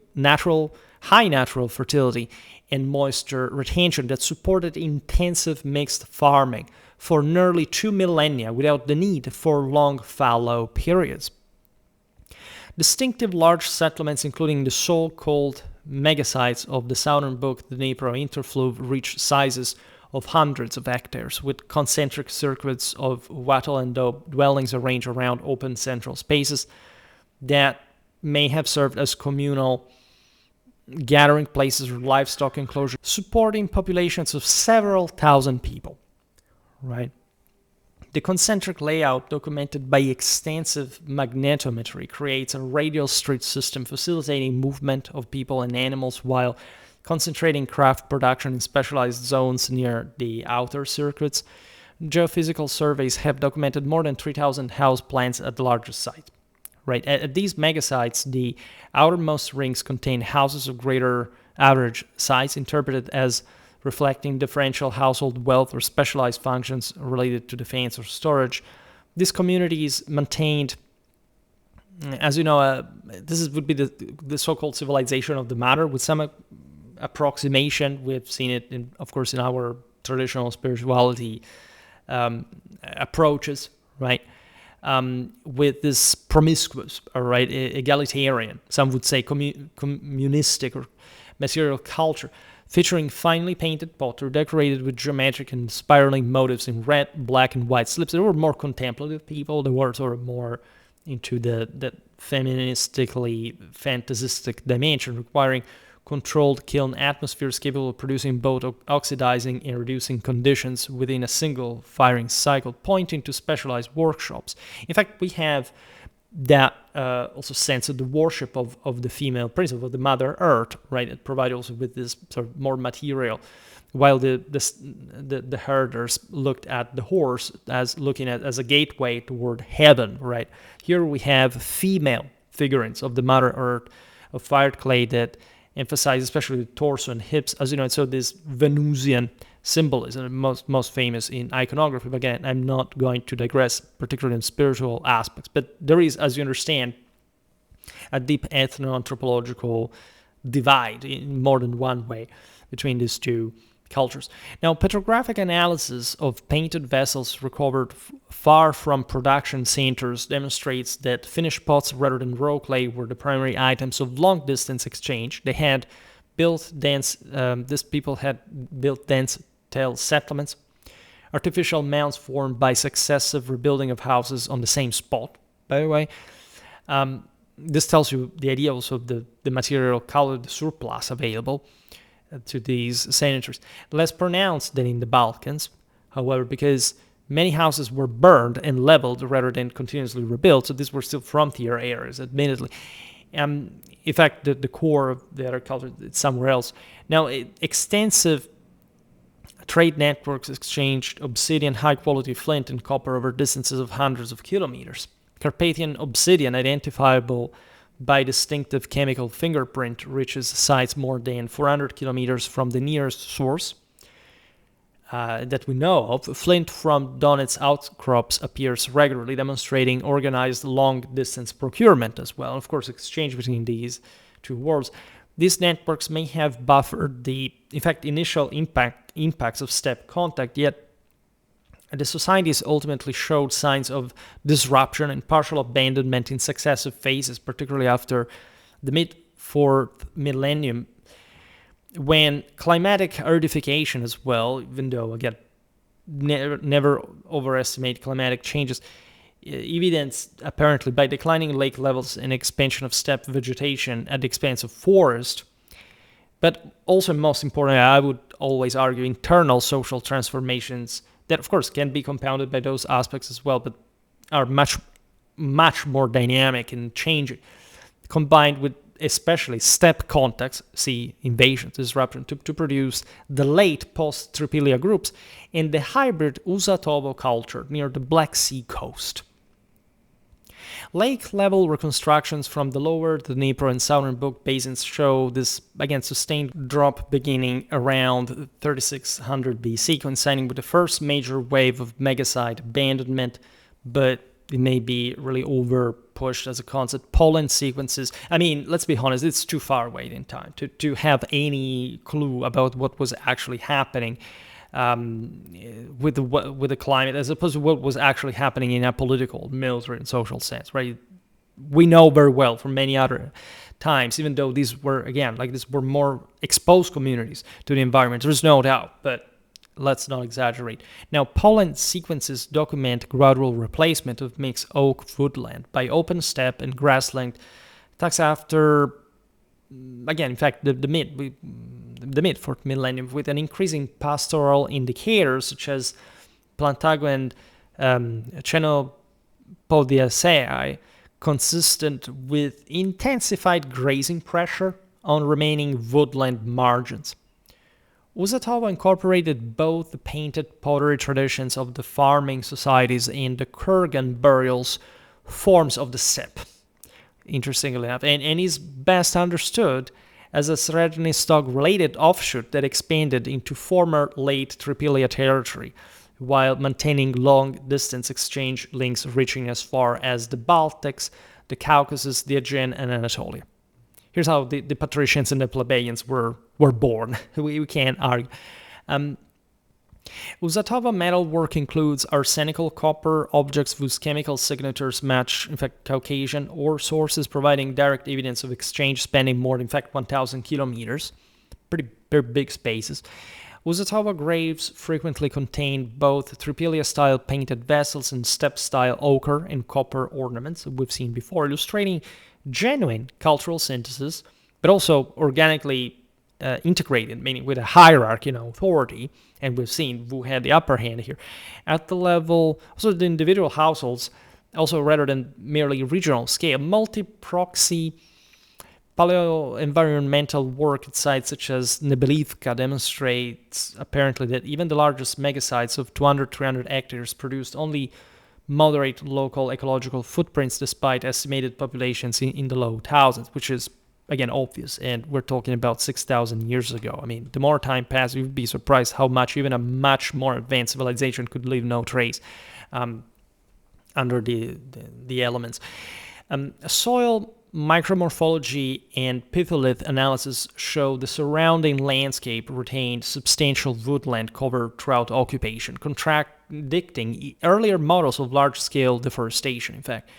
high natural fertility and moisture retention that supported intensive mixed farming for nearly 2 millennia without the need for long fallow periods. Distinctive large settlements, including the so-called megasites of the southern Bug Dnipro interfluve, reach sizes of hundreds of hectares, with concentric circuits of wattle and daub dwellings arranged around open central spaces that may have served as communal gathering places or livestock enclosures, supporting populations of several thousand people. Right? The concentric layout, documented by extensive magnetometry, creates a radial street system facilitating movement of people and animals while concentrating craft production in specialized zones near the outer circuits. Geophysical surveys have documented more than 3,000 house plants at the largest site. Right, at these megasites, the outermost rings contain houses of greater average size, interpreted as reflecting differential household wealth or specialized functions related to defense or storage. These communities maintained, as you know, would be the so-called civilization of the matter, with some approximation. We've seen it, of course, in our traditional spirituality approaches, right? With this promiscuous, egalitarian, some would say communistic or material culture. featuring finely painted pottery decorated with geometric and spiraling motifs in red, black, and white slips. They were more contemplative people. They were sort of more into the feministically fantasistic dimension, requiring controlled kiln atmospheres capable of producing both oxidizing and reducing conditions within a single firing cycle, pointing to specialized workshops. In fact, we have that also sense of the worship of the female principle, of the Mother Earth, right? It provided also with this sort of more material, while the herders looked at the horse as looking at as a gateway toward heaven, right? Here we have female figurines of the Mother Earth of fired clay that emphasize especially the torso and hips, as you know. So this Venusian symbolism, most famous in iconography. But again, I'm not going to digress, particularly in spiritual aspects. But there is, as you understand, a deep ethno-anthropological divide in more than one way between these two cultures. Now, petrographic analysis of painted vessels recovered far from production centers demonstrates that finished pots rather than raw clay were the primary items of long-distance exchange. They had built dense, these people had built dense tile settlements, artificial mounds formed by successive rebuilding of houses on the same spot, by the way. This tells you the idea also of the material color, the surplus available to these senators. Less pronounced than in the Balkans, however, because many houses were burned and leveled rather than continuously rebuilt, so these were still frontier areas, admittedly. In fact, the core of the other culture is somewhere else. Now, extensive trade networks exchanged obsidian, high-quality flint, and copper over distances of hundreds of kilometers. Carpathian obsidian, identifiable by distinctive chemical fingerprint, reaches sites more than 400 kilometers from the nearest source that we know of. Flint from Donetsk outcrops appears regularly, demonstrating organized long-distance procurement as well. Of course, exchange between these two worlds. These networks may have buffered the, in fact, initial impacts of steppe contact, yet the societies ultimately showed signs of disruption and partial abandonment in successive phases, particularly after the mid-4th millennium, when climatic aridification as well, even though, again, never overestimate climatic changes, evidenced apparently by declining lake levels and expansion of steppe vegetation at the expense of forest, but also, most importantly, I would always argue, internal social transformations that, of course, can be compounded by those aspects as well, but are much, much more dynamic and changing, combined with especially steppe contacts, see invasions, disruption, to produce the late post-Trypillia groups and the hybrid Uzatovo culture near the Black Sea coast. Lake-level reconstructions from the lower Dnipro and southern Bug basins show this, again, sustained drop beginning around 3600 BC, coinciding with the first major wave of megasite abandonment, but it may be really over-pushed as a concept. Pollen sequences, I mean, let's be honest, it's too far away in time to have any clue about what was actually happening with the climate, as opposed to what was actually happening in a political, military, and social sense, right? We know very well from many other times, even though these were, again, like this were more exposed communities to the environment, there's no doubt, but let's not exaggerate. Now, pollen sequences document gradual replacement of mixed oak woodland by open steppe and grassland attacks after, again, in fact, the mid-4th millennium, with an increasing pastoral indicators such as Plantago and Chenopodiaceae, consistent with intensified grazing pressure on remaining woodland margins. Uzatovo incorporated both the painted pottery traditions of the farming societies and the kurgan burials forms of the steppe, interestingly enough, and is best understood as a Serednii Stih related offshoot that expanded into former late Trypillia territory, while maintaining long-distance exchange links reaching as far as the Baltics, the Caucasus, the Aegean, and Anatolia. Here's how the patricians and the plebeians were born. We can't argue. Uzatovo metalwork includes arsenical copper objects whose chemical signatures match, in fact, Caucasian ore sources, providing direct evidence of exchange spanning more than, in fact, 1,000 kilometers. Pretty very big spaces. Usatava graves frequently contained both Trypillia-style painted vessels and steppe-style ochre and copper ornaments that we've seen before, illustrating genuine cultural synthesis, but also organically integrated, meaning with a hierarchy and authority. And we've seen who had the upper hand here. At the level, also the individual households, also rather than merely regional scale, multi-proxy paleo-environmental work at sites such as Nebelivka demonstrates apparently that even the largest megasites of 200-300 hectares produced only moderate local ecological footprints despite estimated populations in the low thousands, which is, again, obvious. And we're talking about 6,000 years ago. I mean, the more time passes, you'd be surprised how much even a much more advanced civilization could leave no trace under the elements. Soil micromorphology and pitholith analysis show the surrounding landscape retained substantial woodland cover throughout occupation, contradicting earlier models of large-scale deforestation. In fact,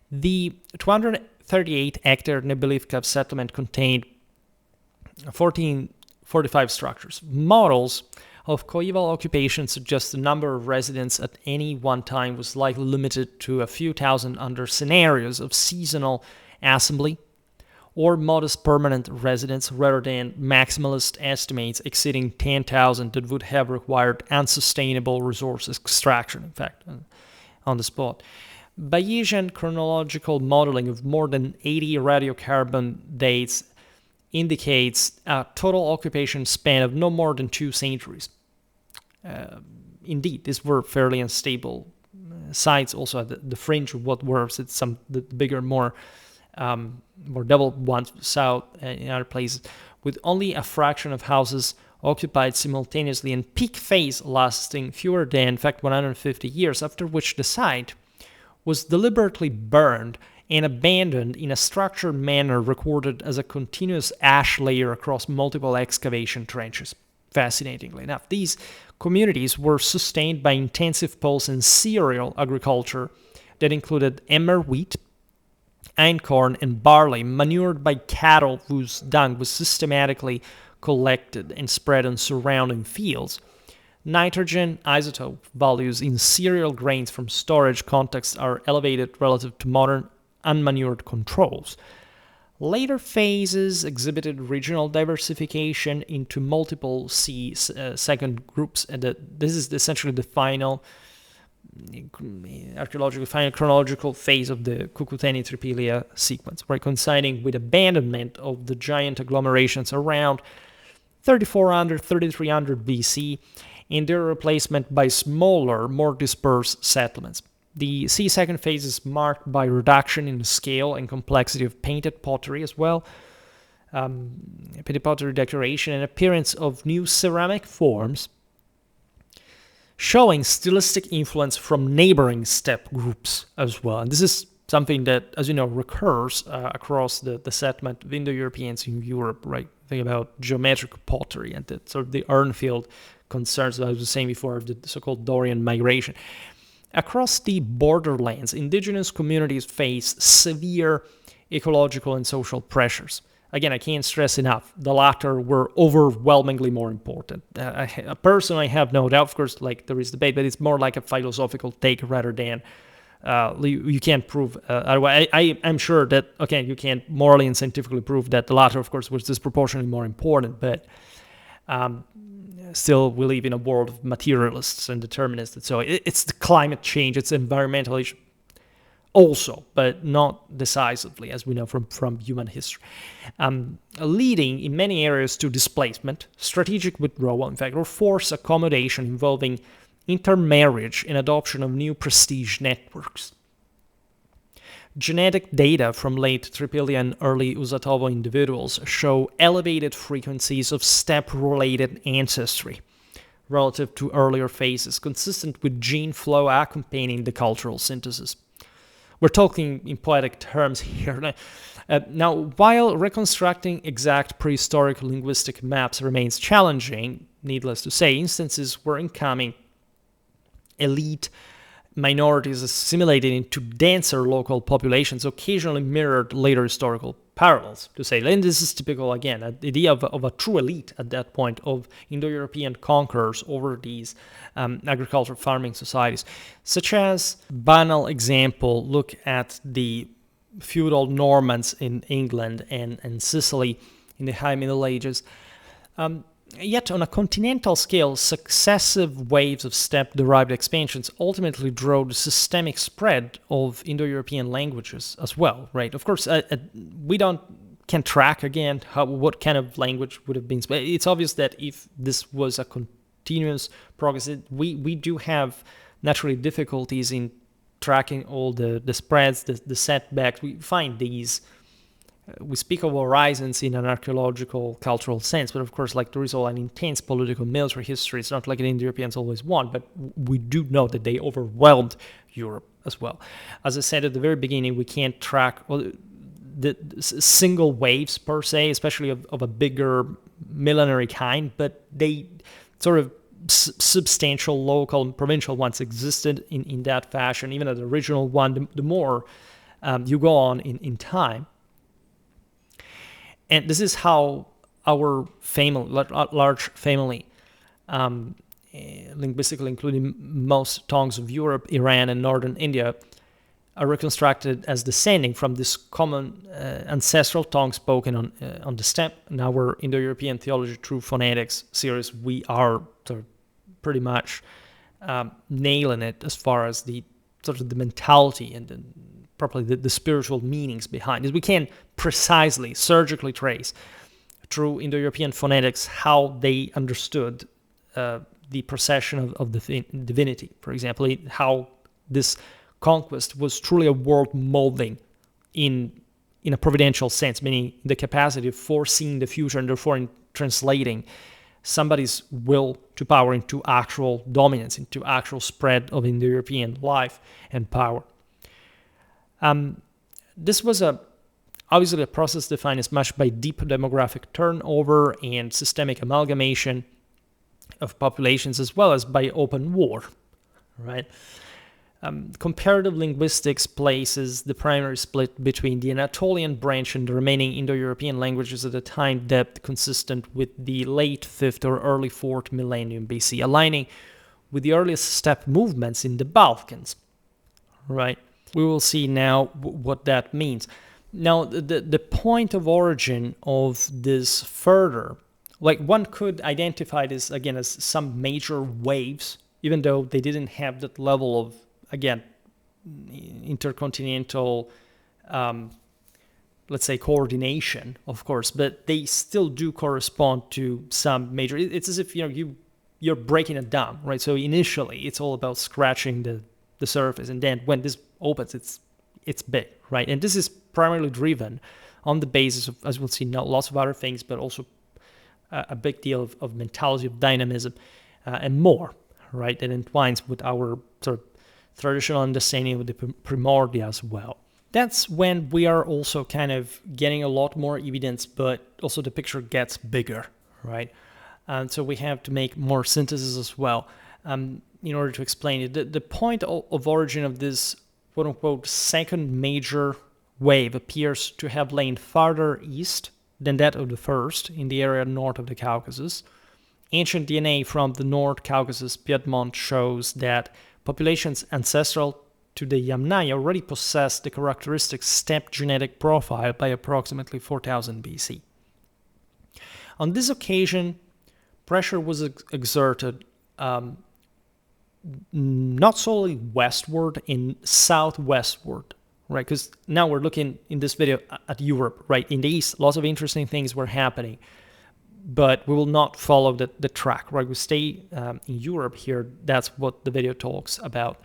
the 238-hectare Nebelivka settlement contained 1445 structures. Models of coeval occupation suggest the number of residents at any one time was likely limited to a few thousand under scenarios of seasonal assembly or modest permanent residence rather than maximalist estimates exceeding 10,000 that would have required unsustainable resource extraction, in fact, on the spot. Bayesian chronological modeling of more than 80 radiocarbon dates indicates a total occupation span of no more than 2 centuries. Indeed, these were fairly unstable sites also at the fringe of what were the bigger, more developed ones south in other places, with only a fraction of houses occupied simultaneously and peak phase lasting fewer than, in fact, 150 years, after which the site was deliberately burned and abandoned in a structured manner recorded as a continuous ash layer across multiple excavation trenches. Fascinatingly enough, these communities were sustained by intensive pulse and cereal agriculture that included emmer wheat, einkorn, and barley, manured by cattle whose dung was systematically collected and spread on surrounding fields. Nitrogen isotope values in cereal grains from storage contexts are elevated relative to modern unmanured controls. Later phases exhibited regional diversification into multiple second groups, and this is essentially the final final chronological phase of the Cucuteni-Trypillia sequence, right, coinciding with abandonment of the giant agglomerations around 3400, 3300 BC, and their replacement by smaller, more dispersed settlements. The second phase is marked by reduction in the scale and complexity of painted pottery as well, painted pottery decoration, and appearance of new ceramic forms, showing stylistic influence from neighboring steppe groups as well. And this is something that, as you know, recurs across the settlement of Indo-Europeans in Europe, right? Think about geometric pottery and the sort of the Urnfield concerns that I was saying before, the so-called Dorian migration. Across the borderlands, indigenous communities face severe ecological and social pressures. Again, I can't stress enough, the latter were overwhelmingly more important. Personally, I have no doubt, of course, like there is debate, but it's more like a philosophical take rather than you can't prove otherwise. I'm sure that, okay, you can't morally and scientifically prove that the latter, of course, was disproportionately more important, but still we live in a world of materialists and determinists. So it's the climate change, it's environmental issue also, but not decisively, as we know from human history. Leading in many areas to displacement, strategic withdrawal, in fact, or forced accommodation involving intermarriage and adoption of new prestige networks. Genetic data from late Trypillia and early Usatovo individuals show elevated frequencies of steppe-related ancestry relative to earlier phases, consistent with gene flow accompanying the cultural synthesis. We're talking in poetic terms here. Now, while reconstructing exact prehistoric linguistic maps remains challenging, needless to say, instances where incoming elite minorities assimilated into denser local populations occasionally mirrored later historical parallels, to say. And this is typical, again, the idea of a true elite at that point of Indo-European conquerors over these agricultural farming societies. Such as, banal example, look at the feudal Normans in England and Sicily in the High Middle Ages. Yet, on a continental scale, successive waves of steppe-derived expansions ultimately drove the systemic spread of Indo-European languages as well, right? Of course, we can track, again, what kind of language would have been. It's obvious that if this was a continuous progress, we do have naturally difficulties in tracking all the spreads, the setbacks. We find these. We speak of horizons in an archaeological, cultural sense, but of course, like, there is all an intense political, military history. It's not like the Indo-Europeans always won, but we do know that they overwhelmed Europe as well. As I said at the very beginning, we can't track the single waves per se, especially of a bigger millenary kind, but they sort of substantial local and provincial ones existed in that fashion. Even the original one, the more you go on in time. And this is how our family, large family, linguistically including most tongues of Europe, Iran, and northern India, are reconstructed as descending from this common ancestral tongue spoken on the steppe. In our Indo-European Theology Through Phonetics series, we are sort of pretty much nailing it as far as the sort of the mentality and properly the spiritual meanings behind it. We can precisely, surgically trace through Indo-European phonetics how they understood the procession of the divinity, for example, how this conquest was truly a world molding in a providential sense, meaning the capacity of foreseeing the future and therefore in translating somebody's will to power into actual dominance, into actual spread of Indo-European life and power. This was obviously a process defined as much by deep demographic turnover and systemic amalgamation of populations, as well as by open war, right? Comparative linguistics places the primary split between the Anatolian branch and the remaining Indo-European languages at a time depth consistent with the late 5th or early 4th millennium BC, aligning with the earliest steppe movements in the Balkans, right? We will see now what that means. Now, the point of origin of this further, like, one could identify this, again, as some major waves, even though they didn't have that level of, again, intercontinental, let's say, coordination, of course, but they still do correspond to some major, it's as if, you're breaking it down, right? So initially, it's all about scratching the surface, and then when this opens, it's big, right? And this is primarily driven on the basis of, as we'll see now, lots of other things, but also a big deal of mentality, of dynamism, and more, right? That entwines with our sort of traditional understanding of the primordia as well. That's when we are also kind of getting a lot more evidence, but also the picture gets bigger, right? And so we have to make more synthesis as well in order to explain it. The point of origin of this quote-unquote second major wave appears to have lain farther east than that of the first, in the area north of the Caucasus. Ancient DNA from the North Caucasus Piedmont shows that populations ancestral to the Yamnaya already possessed the characteristic steppe genetic profile by approximately 4000 BC. On this occasion, pressure was exerted not solely westward and southwestward, right? Because now we're looking in this video at Europe, right? In the east, lots of interesting things were happening, but we will not follow the track, right? We stay in Europe here. That's what the video talks about.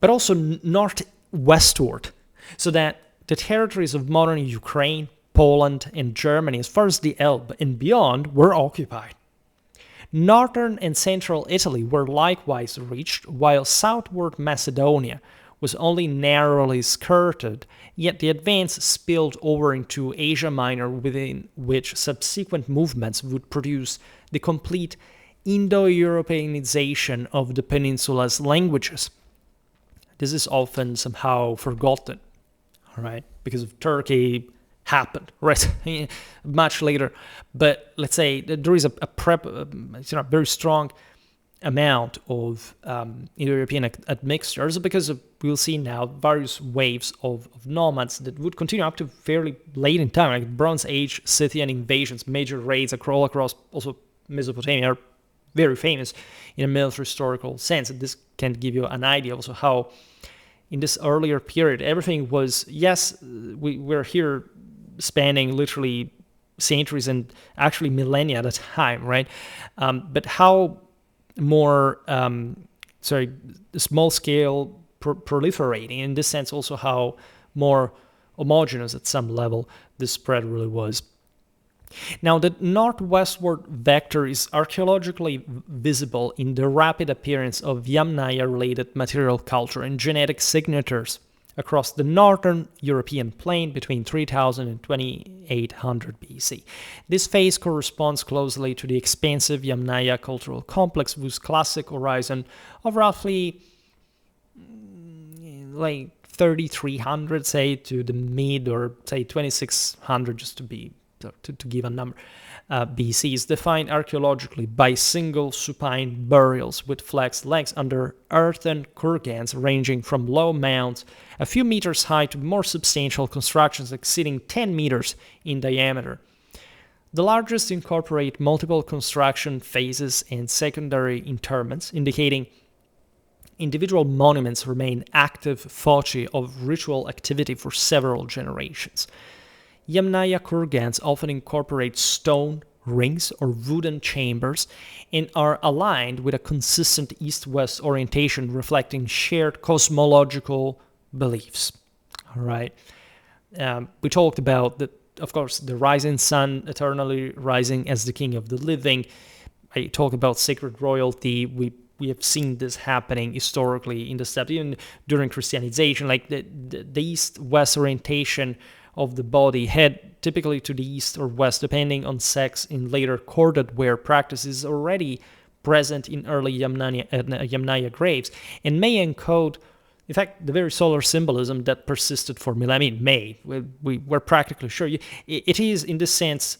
But also northwestward, so that the territories of modern Ukraine, Poland, and Germany, as far as the Elbe and beyond, were occupied. Northern and central Italy were likewise reached, while southward Macedonia was only narrowly skirted, yet the advance spilled over into Asia Minor, within which subsequent movements would produce the complete Indo-Europeanization of the peninsula's languages. this is often somehow forgotten, right? Because of Turkey happened, right? Much later. But let's say that there is a very strong amount of Indo-European admixtures because we'll see now various waves of nomads that would continue up to fairly late in time, like Bronze Age Scythian invasions, major raids all across also Mesopotamia are very famous in a military historical sense. And this can give you an idea also how in this earlier period everything was, yes, we're here spanning literally centuries and actually millennia at a time, right? But how more small scale proliferating, in this sense also how more homogeneous at some level this spread really was. Now, the northwestward vector is archaeologically visible in the rapid appearance of Yamnaya-related material culture and genetic signatures across the northern European plain between 3000 and 2800 BC. This phase corresponds closely to the expansive Yamnaya cultural complex, whose classic horizon of roughly like 3300, say, to the mid, or say 2600, just to give a number, BC, is defined archaeologically by single supine burials with flexed legs under earthen kurgans ranging from low mounds a few meters high to more substantial constructions exceeding 10 meters in diameter. The largest incorporate multiple construction phases and secondary interments, indicating individual monuments remain active foci of ritual activity for several generations. Yamnaya kurgans often incorporate stone rings or wooden chambers and are aligned with a consistent east-west orientation reflecting shared cosmological beliefs. All right. We talked about, of course, the rising sun eternally rising as the king of the living. I talked about sacred royalty. We have seen this happening historically in the steppe, even during Christianization, like the east-west orientation of the body, head typically to the east or west, depending on sex, in later corded wear practices already present in early Yamnaya graves, and may encode, in fact, the very solar symbolism that persisted for millennia. We're practically sure. It is, in this sense,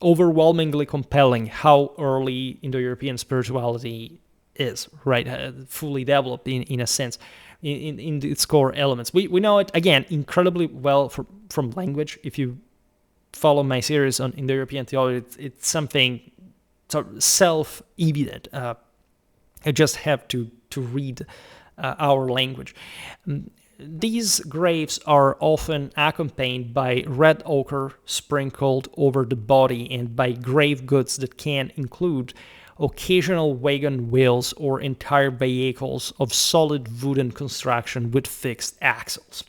overwhelmingly compelling how early Indo-European spirituality is, right? Fully developed in a sense. In its core elements. We know it, again, incredibly well from language. If you follow my series on Indo-European theology, it's something sort of self-evident. I just have to read our language. These graves are often accompanied by red ochre sprinkled over the body and by grave goods that can include occasional wagon wheels or entire vehicles of solid wooden construction with fixed axles.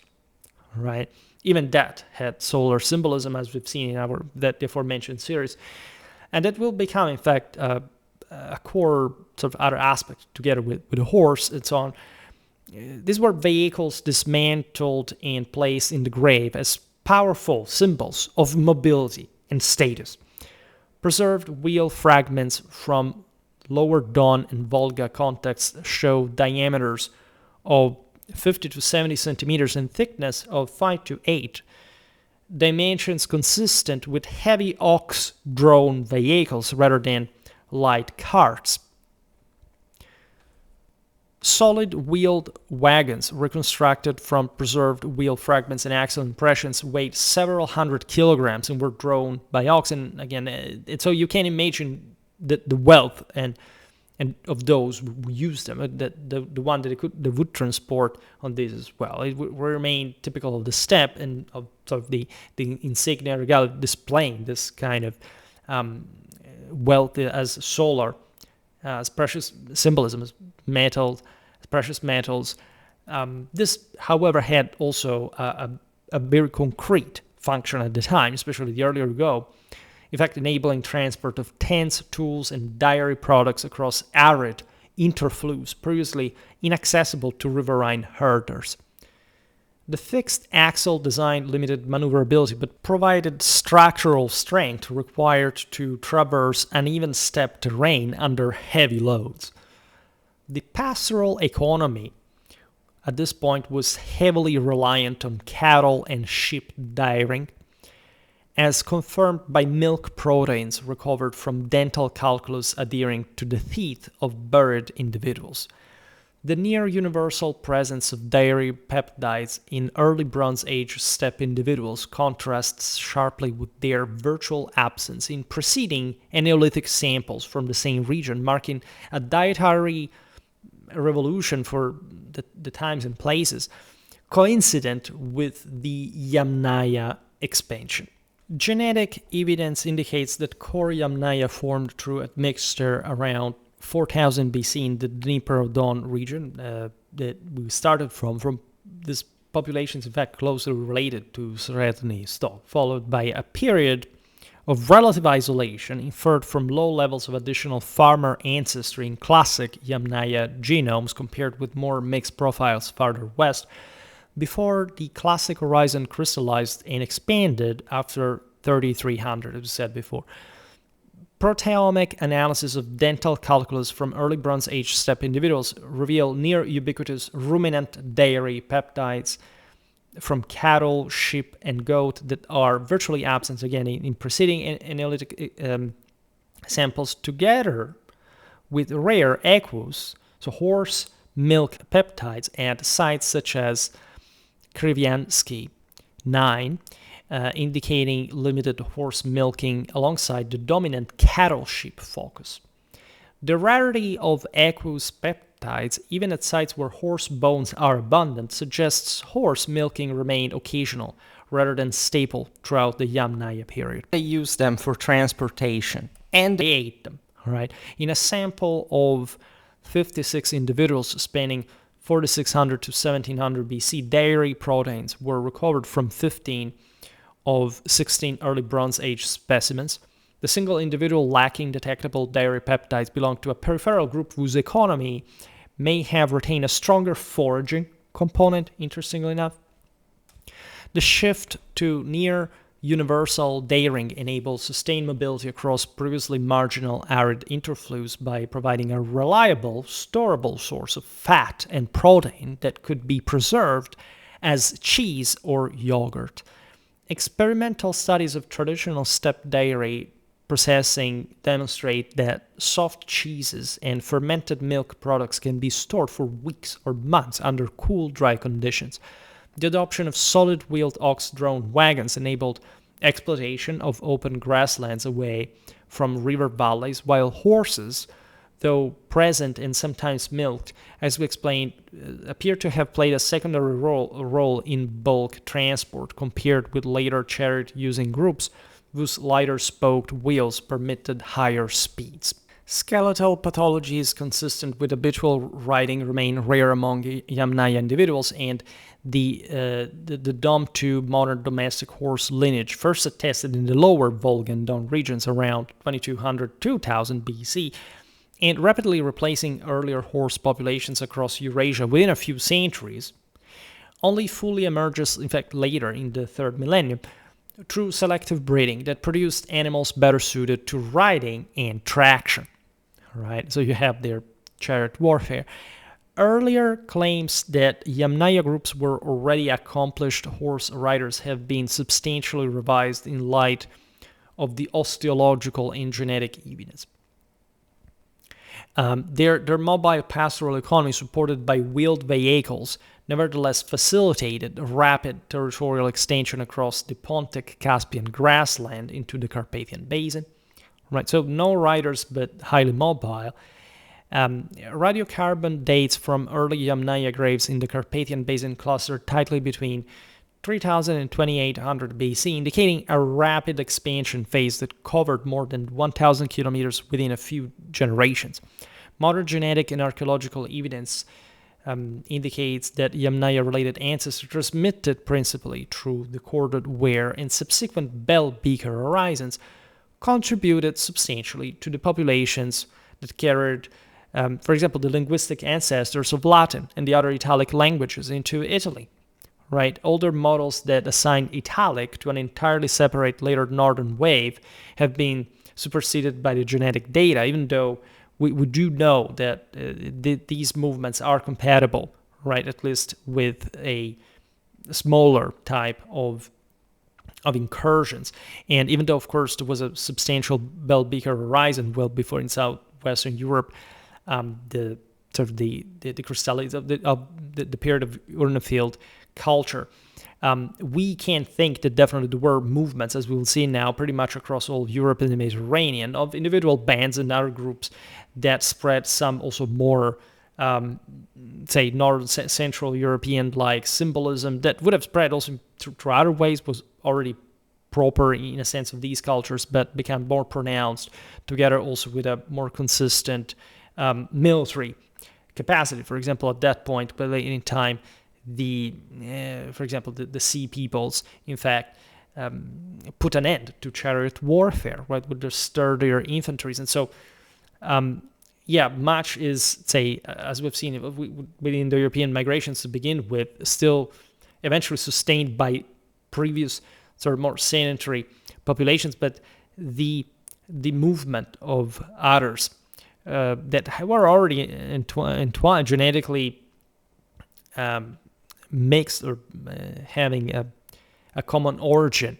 Right? Even that had solar symbolism, as we've seen in that aforementioned series, and that will become, in fact, a core sort of other aspect together with the horse and so on. These were vehicles dismantled and placed in the grave as powerful symbols of mobility and status. Preserved wheel fragments from Lower Don and Volga contexts show diameters of 50 to 70 centimeters and thickness of 5 to 8, dimensions consistent with heavy ox-drawn vehicles rather than light carts. Solid wheeled wagons reconstructed from preserved wheel fragments and axle impressions weighed several hundred kilograms and were drawn by oxen. Again, so you can imagine the wealth and of those who used them, the one that they would transport on this as well. It would remain typical of the steppe and of sort of the insignia regalia displaying this kind of wealth as solar, as precious symbolism, as metals, precious metals. This, however, had also a very concrete function at the time, especially the earlier ago, in fact, enabling transport of tents, tools, and dairy products across arid interflows previously inaccessible to riverine herders. The fixed axle design limited maneuverability but provided structural strength required to traverse uneven steppe terrain under heavy loads. The pastoral economy at this point was heavily reliant on cattle and sheep dairying, as confirmed by milk proteins recovered from dental calculus adhering to the teeth of buried individuals. The near-universal presence of dairy peptides in early Bronze Age steppe individuals contrasts sharply with their virtual absence in preceding Neolithic samples from the same region, marking a dietary revolution for the times and places, coincident with the Yamnaya expansion. Genetic evidence indicates that core Yamnaya formed through admixture around 4000 BC in the Dnipro-Don region that we started from. This population is in fact closely related to Serednii Stih, followed by a period of relative isolation inferred from low levels of additional farmer ancestry in classic Yamnaya genomes compared with more mixed profiles farther west, before the classic horizon crystallized and expanded after 3300, as we said before. Proteomic analysis of dental calculus from early Bronze Age steppe individuals reveal near ubiquitous ruminant dairy peptides from cattle, sheep, and goat that are virtually absent again in preceding Neolithic samples, together with rare equus, so horse milk peptides at sites such as Kriviansky 9, indicating limited horse milking alongside the dominant cattle-sheep focus. The rarity of equus peptides, even at sites where horse bones are abundant, suggests horse milking remained occasional rather than staple throughout the Yamnaya period. They used them for transportation, and they ate them. Right? In a sample of 56 individuals spanning 4600 to 1700 BC, dairy proteins were recovered from 15 of 16 early Bronze Age specimens. The single individual lacking detectable dairy peptides belonged to a peripheral group whose economy may have retained a stronger foraging component, interestingly enough. The shift to near universal dairying enables sustained mobility across previously marginal arid interflows by providing a reliable, storable source of fat and protein that could be preserved as cheese or yogurt. Experimental studies of traditional steppe dairy processing demonstrate that soft cheeses and fermented milk products can be stored for weeks or months under cool, dry conditions. The adoption of solid-wheeled ox-drawn wagons enabled exploitation of open grasslands away from river valleys, while horses, though present and sometimes milked, as we explained, appear to have played a secondary role in bulk transport compared with later chariot-using groups whose lighter spoked wheels permitted higher speeds. Skeletal pathologies consistent with habitual riding remain rare among Yamnaya individuals, and the Dom-2 modern domestic horse lineage, first attested in the lower Volga and Don regions around 2200-2000 BC, and rapidly replacing earlier horse populations across Eurasia within a few centuries, only fully emerges, in fact, later in the third millennium, through selective breeding that produced animals better suited to riding and traction. Right? So you have their chariot warfare. Earlier claims that Yamnaya groups were already accomplished horse riders have been substantially revised in light of the osteological and genetic evidence. Their mobile pastoral economy, supported by wheeled vehicles, nevertheless facilitated rapid territorial extension across the Pontic-Caspian grassland into the Carpathian Basin. Right, so no riders, but highly mobile. Radiocarbon dates from early Yamnaya graves in the Carpathian Basin cluster tightly between 3000 and 2800 BC, indicating a rapid expansion phase that covered more than 1,000 kilometers within a few generations. Modern genetic and archaeological evidence indicates that Yamnaya-related ancestors transmitted principally through the corded ware and subsequent bell beaker horizons contributed substantially to the populations that carried, for example, the linguistic ancestors of Latin and the other Italic languages into Italy. Right? Older models that assign Italic to an entirely separate later northern wave have been superseded by the genetic data, even though we do know that these movements are compatible, right? At least with a smaller type of incursions. And even though, of course, there was a substantial bell beaker horizon well before in southwestern Europe, the crystallites of the period of Urnfield culture, we can think that definitely there were movements, as we will see now, pretty much across all of Europe and the Mediterranean, of individual bands and other groups that spread some also more, say, North Central European-like symbolism that would have spread also through other ways, was already proper in a sense of these cultures, but became more pronounced together also with a more consistent military capacity. For example, at that point, but in time, for example, the sea peoples, in fact, put an end to chariot warfare, right, with their sturdier infantries. And so, much is, say, as we've seen within the European migrations to begin with, still eventually sustained by previous sort of more sedentary populations, but the movement of others that were already entwined genetically mixed or having a common origin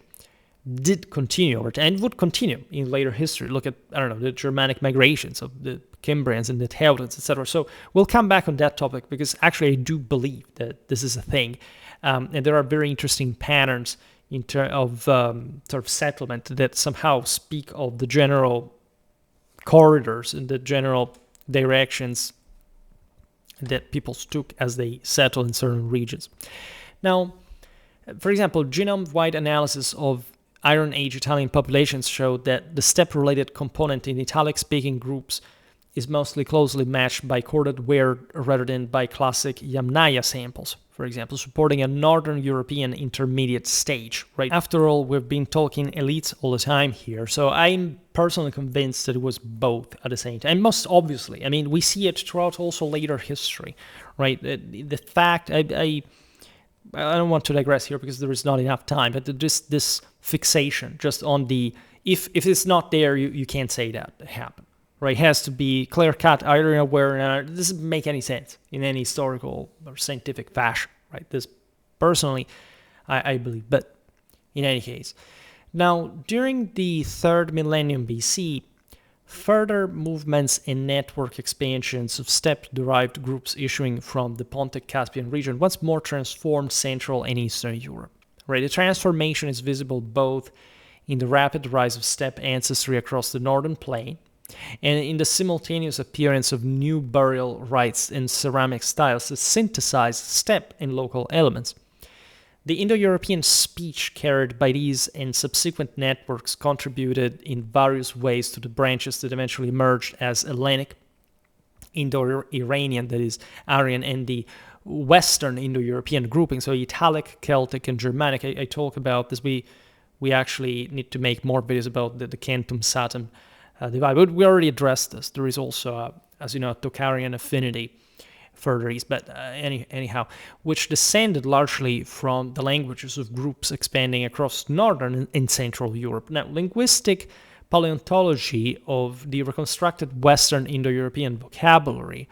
did continue over time and would continue in later history. Look at, the Germanic migrations of the Cimbrians and the Teutons, etc. So we'll come back on that topic because actually I do believe that this is a thing. And there are very interesting patterns in terms of sort of settlement that somehow speak of the general corridors and the general directions that people took as they settled in certain regions. Now, for example, genome-wide analysis of Iron Age Italian populations showed that the steppe-related component in Italic-speaking groups is mostly closely matched by corded ware rather than by classic Yamnaya samples, for example, supporting a Northern European intermediate stage, right? After all, we've been talking elites all the time here, so I'm personally convinced that it was both at the same time. And most obviously, I mean, we see it throughout also later history, right? The fact, I don't want to digress here because there is not enough time, but just this fixation just on the, if it's not there, you can't say that happened. Right, it has to be clear-cut, either in a way or another. It doesn't make any sense in any historical or scientific fashion, right? This, personally, I believe. But in any case, now, during the 3rd millennium BC, further movements and network expansions of steppe-derived groups issuing from the Pontic-Caspian region once more transformed Central and Eastern Europe. Right, the transformation is visible both in the rapid rise of steppe ancestry across the northern plain, and in the simultaneous appearance of new burial rites and ceramic styles that synthesize steppe and local elements. The Indo-European speech carried by these and subsequent networks contributed in various ways to the branches that eventually emerged as Hellenic, Indo-Iranian, that is Aryan, and the Western Indo-European grouping, so Italic, Celtic, and Germanic. I talk about this. We actually need to make more videos about the Cantum-Satem divide, but we already addressed this. There is also, as you know, Tocharian affinity further east, but anyhow, which descended largely from the languages of groups expanding across northern and central Europe. Now, linguistic paleontology of the reconstructed Western Indo-European vocabulary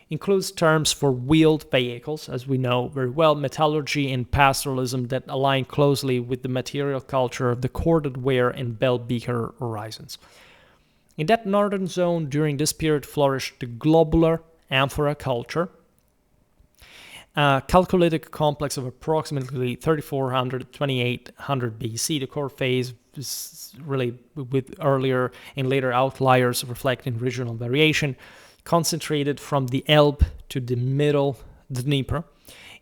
includes terms for wheeled vehicles, as we know very well, metallurgy and pastoralism that align closely with the material culture of the corded ware and bell beaker horizons. In that northern zone, during this period flourished the globular amphora culture, a calculated complex of approximately 3400 to 2800 BC. The core phase is really with earlier and later outliers reflecting regional variation, concentrated from the Elbe to the middle Dnieper.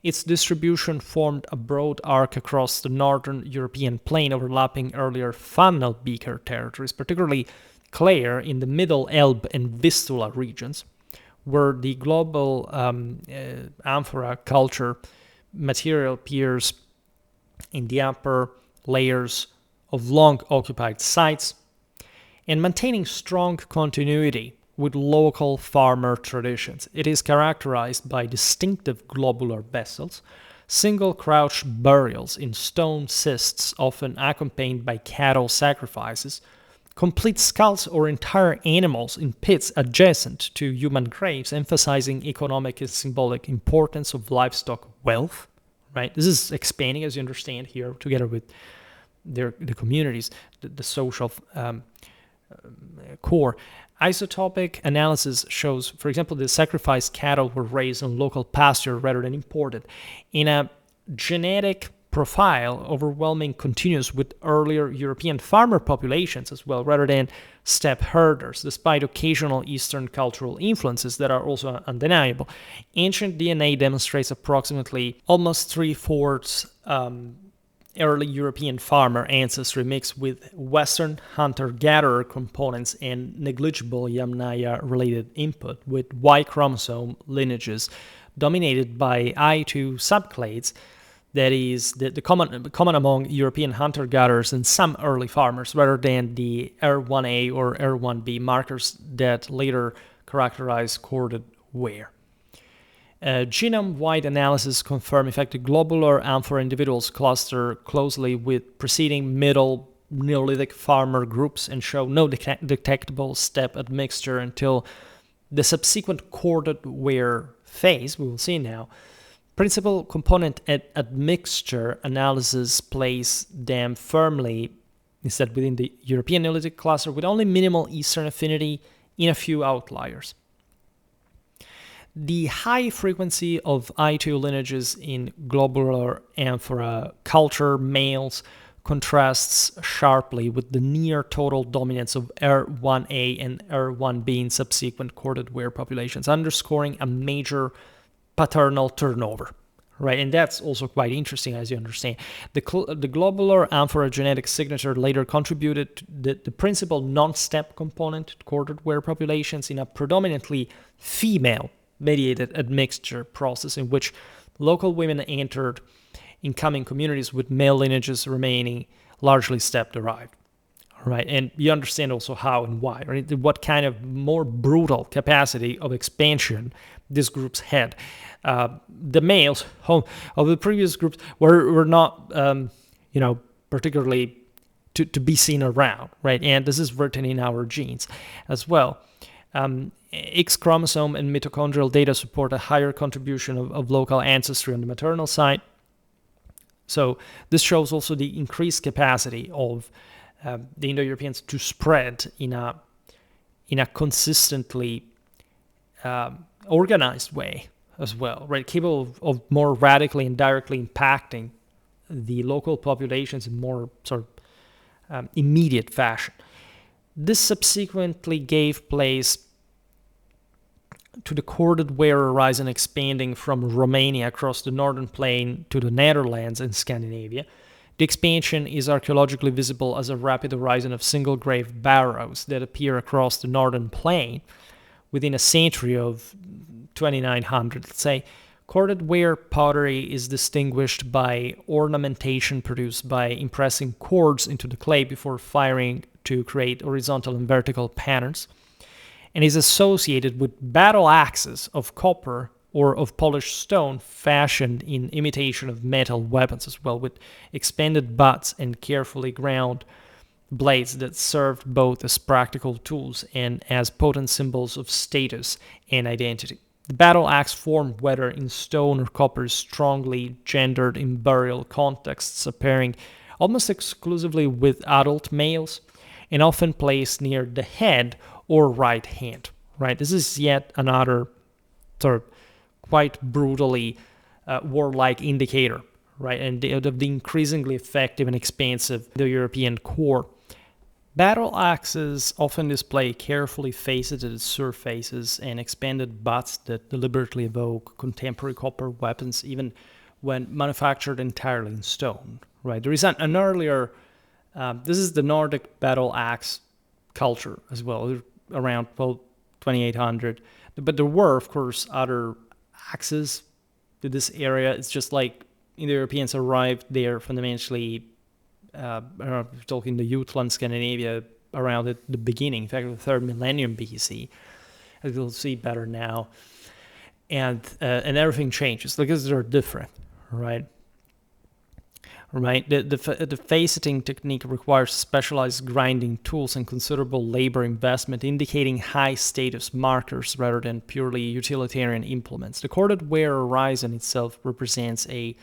Its distribution formed a broad arc across the northern European plain, overlapping earlier funnel beaker territories, particularly clear in the middle Elbe and Vistula regions, where the global amphora culture material appears in the upper layers of long-occupied sites and maintaining strong continuity with local farmer traditions. It is characterized by distinctive globular vessels, single crouch burials in stone cists, often accompanied by cattle sacrifices, complete skulls or entire animals in pits adjacent to human graves, emphasizing economic and symbolic importance of livestock wealth. Right, this is expanding, as you understand here, together with the communities, the social core. Isotopic analysis shows, for example, the sacrificed cattle were raised on local pasture rather than imported. In a genetic profile, overwhelming continues with earlier European farmer populations as well, rather than steppe herders, despite occasional Eastern cultural influences that are also undeniable. Ancient DNA demonstrates approximately almost three-fourths early European farmer ancestry mixed with Western hunter-gatherer components and negligible Yamnaya-related input, with Y chromosome lineages dominated by I2 subclades, that is, the common among European hunter-gatherers and some early farmers, rather than the R1A or R1B markers that later characterize corded wear. Genome-wide analysis confirm, in fact, the globular amphora individuals cluster closely with preceding Middle Neolithic farmer groups and show no detectable steppe admixture until the subsequent corded wear phase, we will see now. Principal component admixture analysis place them firmly instead within the European Neolithic cluster with only minimal Eastern affinity in a few outliers. The high frequency of I2 lineages in globular amphora culture males contrasts sharply with the near total dominance of R1A and R1B in subsequent corded wear populations, underscoring a major paternal turnover, right? And that's also quite interesting, as you understand. The globular amphora genetic signature later contributed to the principal non-steppe component to corded wear populations in a predominantly female-mediated admixture process in which local women entered incoming communities with male lineages remaining largely steppe-derived. Right, and you understand also how and why, right? What kind of more brutal capacity of expansion these groups had. The males of the previous groups were not, particularly to be seen around, right? And this is written in our genes as well. X chromosome and mitochondrial data support a higher contribution of local ancestry on the maternal side. So this shows also the increased capacity of the Indo-Europeans to spread in a consistently organized way as well, right? Capable of more radically and directly impacting the local populations in more sort of immediate fashion. This subsequently gave place to the corded wear horizon expanding from Romania across the northern plain to the Netherlands and Scandinavia. The expansion is archaeologically visible as a rapid horizon of single grave barrows that appear across the northern plain within a century of 2900, let's say. Corded wear pottery is distinguished by ornamentation produced by impressing cords into the clay before firing to create horizontal and vertical patterns, and is associated with battle axes of copper or of polished stone fashioned in imitation of metal weapons as well, with expanded butts and carefully ground blades that served both as practical tools and as potent symbols of status and identity. The battle axe form, whether in stone or copper, is strongly gendered in burial contexts, appearing almost exclusively with adult males and often placed near the head or right hand. Right, this is yet another sort of quite brutally warlike indicator, right, and of the increasingly effective and expansive Indo-European core. Battle axes often display carefully faceted surfaces and expanded butts that deliberately evoke contemporary copper weapons, even when manufactured entirely in stone. Right, there is an earlier. This is the Nordic battle axe culture as well, around 2800. But there were, of course, other axes to this area. It's just like Indo-Europeans arrived there fundamentally, talking the Jutland, Scandinavia, around at the beginning, in fact, the 3rd millennium BC, as we'll see better now. And everything changes because they're different, right? right? The faceting technique requires specialized grinding tools and considerable labor investment, indicating high status markers rather than purely utilitarian implements. The corded ware horizon itself represents a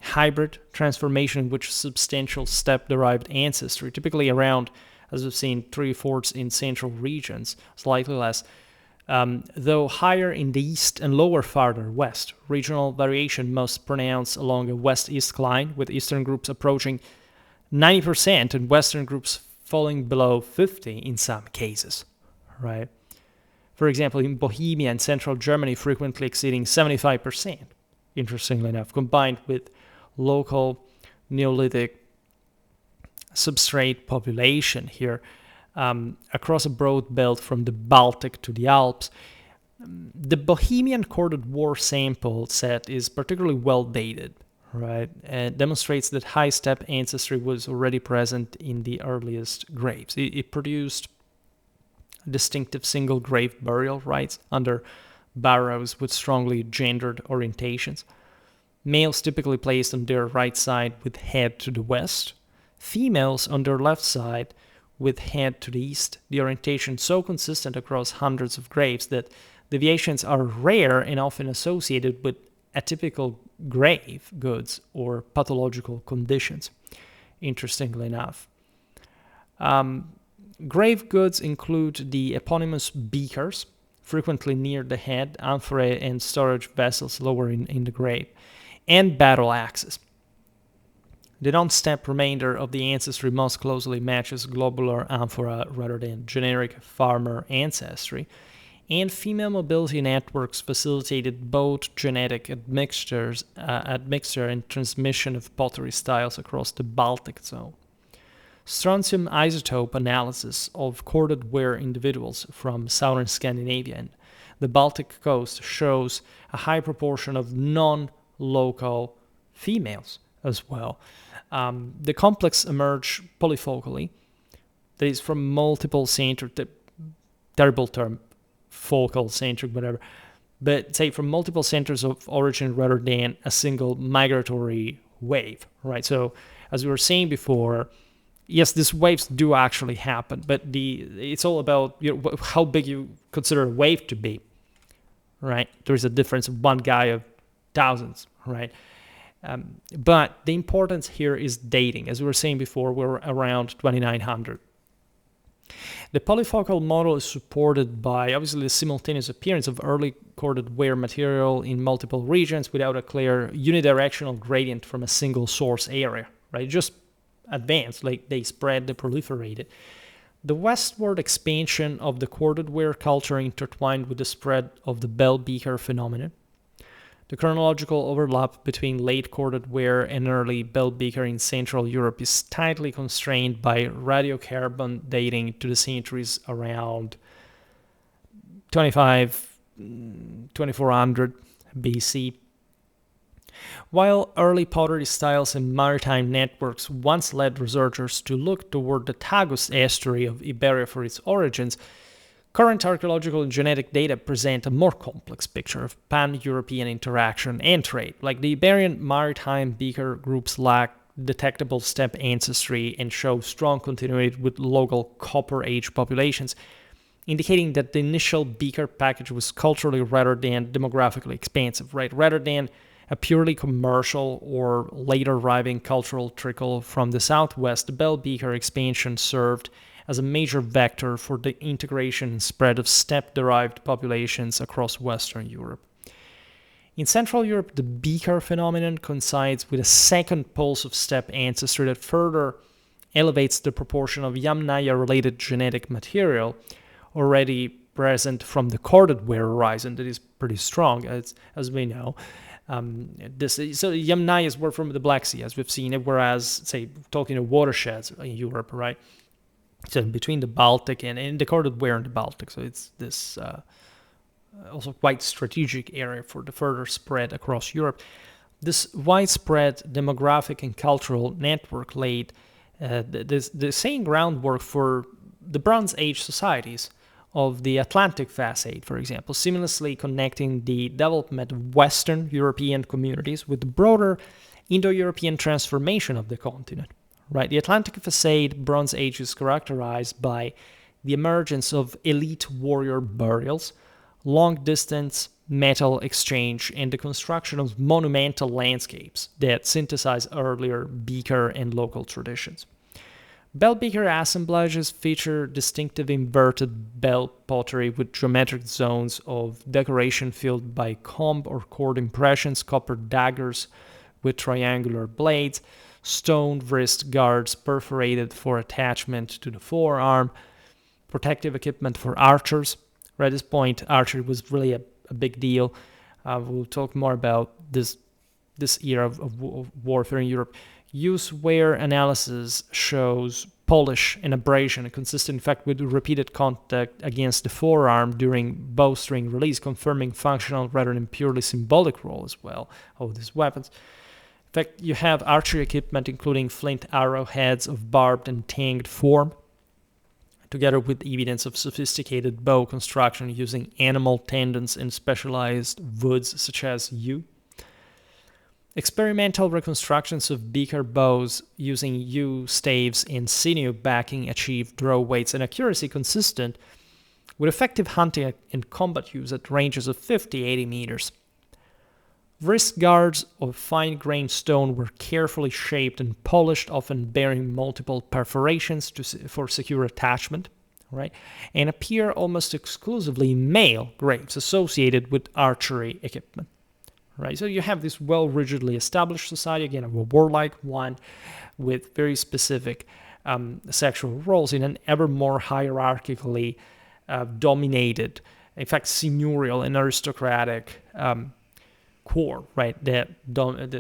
hybrid transformation in which substantial step-derived ancestry, typically around, as we've seen, 3/4 in central regions, slightly less, though higher in the east and lower farther west. Regional variation most pronounced along a west-east line, with eastern groups approaching 90% and western groups falling below 50 in some cases, right? For example, in Bohemia and central Germany, frequently exceeding 75%, interestingly enough, combined with local Neolithic substrate population here across a broad belt from the Baltic to the Alps. The Bohemian corded ware sample set is particularly well dated, right? And demonstrates that high steppe ancestry was already present in the earliest graves. It produced distinctive single grave burial rites under barrows with strongly gendered orientations. Males typically placed on their right side with head to the west, females on their left side with head to the east. The orientation so consistent across hundreds of graves that deviations are rare and often associated with atypical grave goods or pathological conditions, interestingly enough. Grave goods include the eponymous beakers, frequently near the head, amphorae, and storage vessels lower in the grave, and battle axes. The non-steppe remainder of the ancestry most closely matches globular amphora rather than generic farmer ancestry, and female mobility networks facilitated both genetic admixture and transmission of pottery styles across the Baltic zone. Strontium isotope analysis of corded ware individuals from southern Scandinavia and the Baltic coast shows a high proportion of non-local females as well. The complex emerge polyfocally, that is from multiple centers, terrible term, focal, centric, whatever, but say from multiple centers of origin rather than a single migratory wave, right? So as we were saying before, yes, these waves do actually happen, but it's all about how big you consider a wave to be, right? There's a difference of one guy of thousands, right? But the importance here is dating. As we were saying before, we're around 2900. The polyfocal model is supported by obviously the simultaneous appearance of early corded ware material in multiple regions without a clear unidirectional gradient from a single source area, right? Just advanced, like they spread, they proliferated. The westward expansion of the corded ware culture intertwined with the spread of the bell beaker phenomenon. The chronological overlap between late corded ware and early bell beaker in Central Europe is tightly constrained by radiocarbon dating to the centuries around 2400 BC. While early pottery styles and maritime networks once led researchers to look toward the Tagus estuary of Iberia for its origins, current archaeological and genetic data present a more complex picture of pan-European interaction and trade. Like the Iberian maritime beaker groups lack detectable steppe ancestry and show strong continuity with local Copper Age populations, indicating that the initial beaker package was culturally rather than demographically expansive, right? Rather than a purely commercial or later arriving cultural trickle from the southwest, the bell beaker expansion served as a major vector for the integration and spread of steppe-derived populations across Western Europe. In Central Europe, the beaker phenomenon coincides with a second pulse of steppe ancestry that further elevates the proportion of Yamnaya-related genetic material already present from the corded ware horizon that is pretty strong, as we know. So Yamnayas were from the Black Sea, as we've seen it, whereas, say, talking of watersheds in Europe, right? So between the Baltic and the corded ware in the Baltic. So it's this also quite strategic area for the further spread across Europe. This widespread demographic and cultural network laid the same groundwork for the Bronze Age societies of the Atlantic Facade, for example, seamlessly connecting the development of Western European communities with the broader Indo-European transformation of the continent. Right, the Atlantic facade Bronze Age is characterized by the emergence of elite warrior burials, long-distance metal exchange, and the construction of monumental landscapes that synthesize earlier beaker and local traditions. Bell beaker assemblages feature distinctive inverted bell pottery with geometric zones of decoration filled by comb or cord impressions, copper daggers with triangular blades, stone wrist guards perforated for attachment to the forearm, protective equipment for archers. Right at this point, archery was really a big deal. We'll talk more about this era of warfare in Europe. Use wear analysis shows polish and abrasion, consistent in fact with repeated contact against the forearm during bowstring release, confirming functional rather than purely symbolic role as well of these weapons. In fact, you have archery equipment including flint arrowheads of barbed and tanged form, together with evidence of sophisticated bow construction using animal tendons and specialized woods such as yew. Experimental reconstructions of beaker bows using yew staves and sinew backing achieved draw weights and accuracy consistent with effective hunting and combat use at ranges of 50-80 meters. Wrist guards of fine-grained stone were carefully shaped and polished, often bearing multiple perforations for secure attachment, right? And appear almost exclusively male graves associated with archery equipment, right? So you have this rigidly established society, again, a warlike one with very specific sexual roles in an ever more hierarchically dominated, in fact, seigneurial and aristocratic core, right, that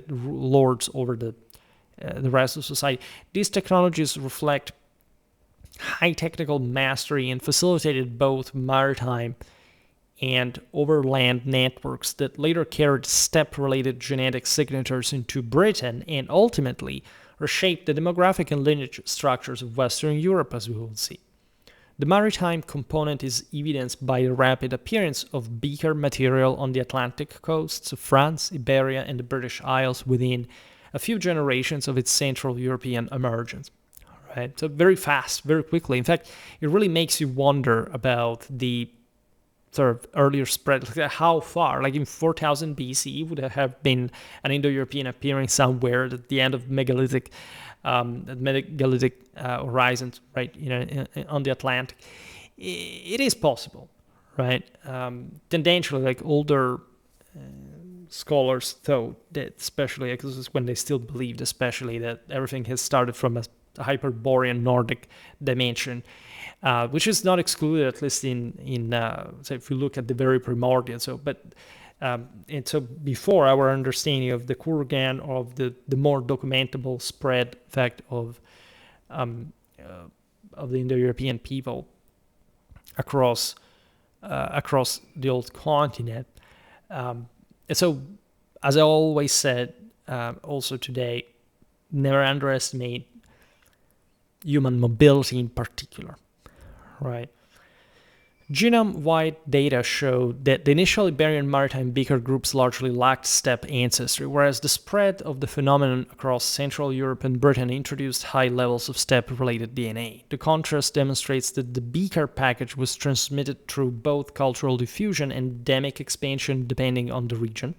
lords over the rest of society. These technologies reflect high technical mastery and facilitated both maritime and overland networks that later carried steppe-related genetic signatures into Britain and ultimately reshaped the demographic and lineage structures of Western Europe, as we will see. The maritime component is evidenced by the rapid appearance of beaker material on the Atlantic coasts of France, Iberia, and the British Isles within a few generations of its Central European emergence. Right? So very fast, very quickly. In fact, it really makes you wonder about the sort of earlier spread, like how far, like in 4000 BC, would have been an Indo-European appearing somewhere at the end of megalithic horizons, right? On the Atlantic, it is possible, right? Tendentially, like older scholars thought that, especially because this is when they still believed, especially that everything has started from a Hyperborean Nordic dimension, which is not excluded, at least in so if you look at the very primordial. So, and so before our understanding of the Kurgan, of the more documentable spread fact of the Indo-European people across the old continent. And so, as I always said, also today, never underestimate human mobility in particular, right? Genome-wide data showed that the initial Iberian maritime beaker groups largely lacked steppe ancestry, whereas the spread of the phenomenon across Central Europe and Britain introduced high levels of steppe-related DNA. The contrast demonstrates that the beaker package was transmitted through both cultural diffusion and endemic expansion depending on the region.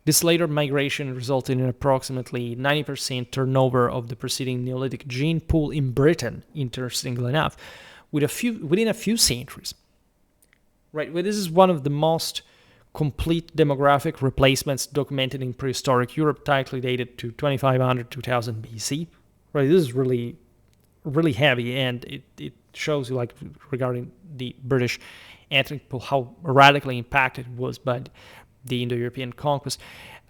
This later migration resulted in approximately 90% turnover of the preceding Neolithic gene pool in Britain, interestingly enough, within a few centuries. Right, well, this is one of the most complete demographic replacements documented in prehistoric Europe, tightly dated to 2500 2000 BC. Right, this is really, really heavy, and it shows you, like, regarding the British ethnic pool, how radically impacted it was by the Indo-European conquest.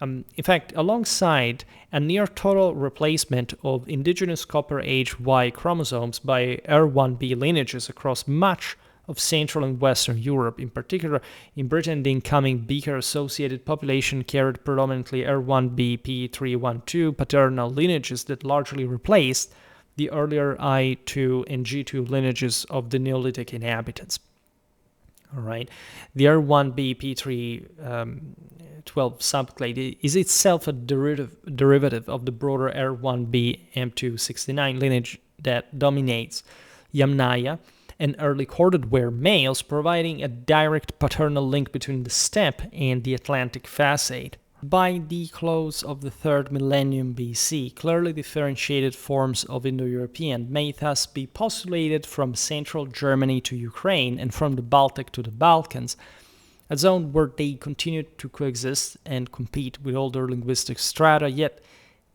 In fact, alongside a near total replacement of indigenous Copper Age Y chromosomes by R1b lineages across much of Central and Western Europe, in particular in Britain, the incoming beaker-associated population carried predominantly R1b P312 paternal lineages that largely replaced the earlier I2 and G2 lineages of the Neolithic inhabitants. All right, the R1b 12 subclade is itself a derivative of the broader R1b M269 lineage that dominates Yamnaya and early corded ware males, providing a direct paternal link between the steppe and the Atlantic facade. By the close of the 3rd millennium BC, clearly differentiated forms of Indo-European may thus be postulated from central Germany to Ukraine and from the Baltic to the Balkans, a zone where they continued to coexist and compete with older linguistic strata, yet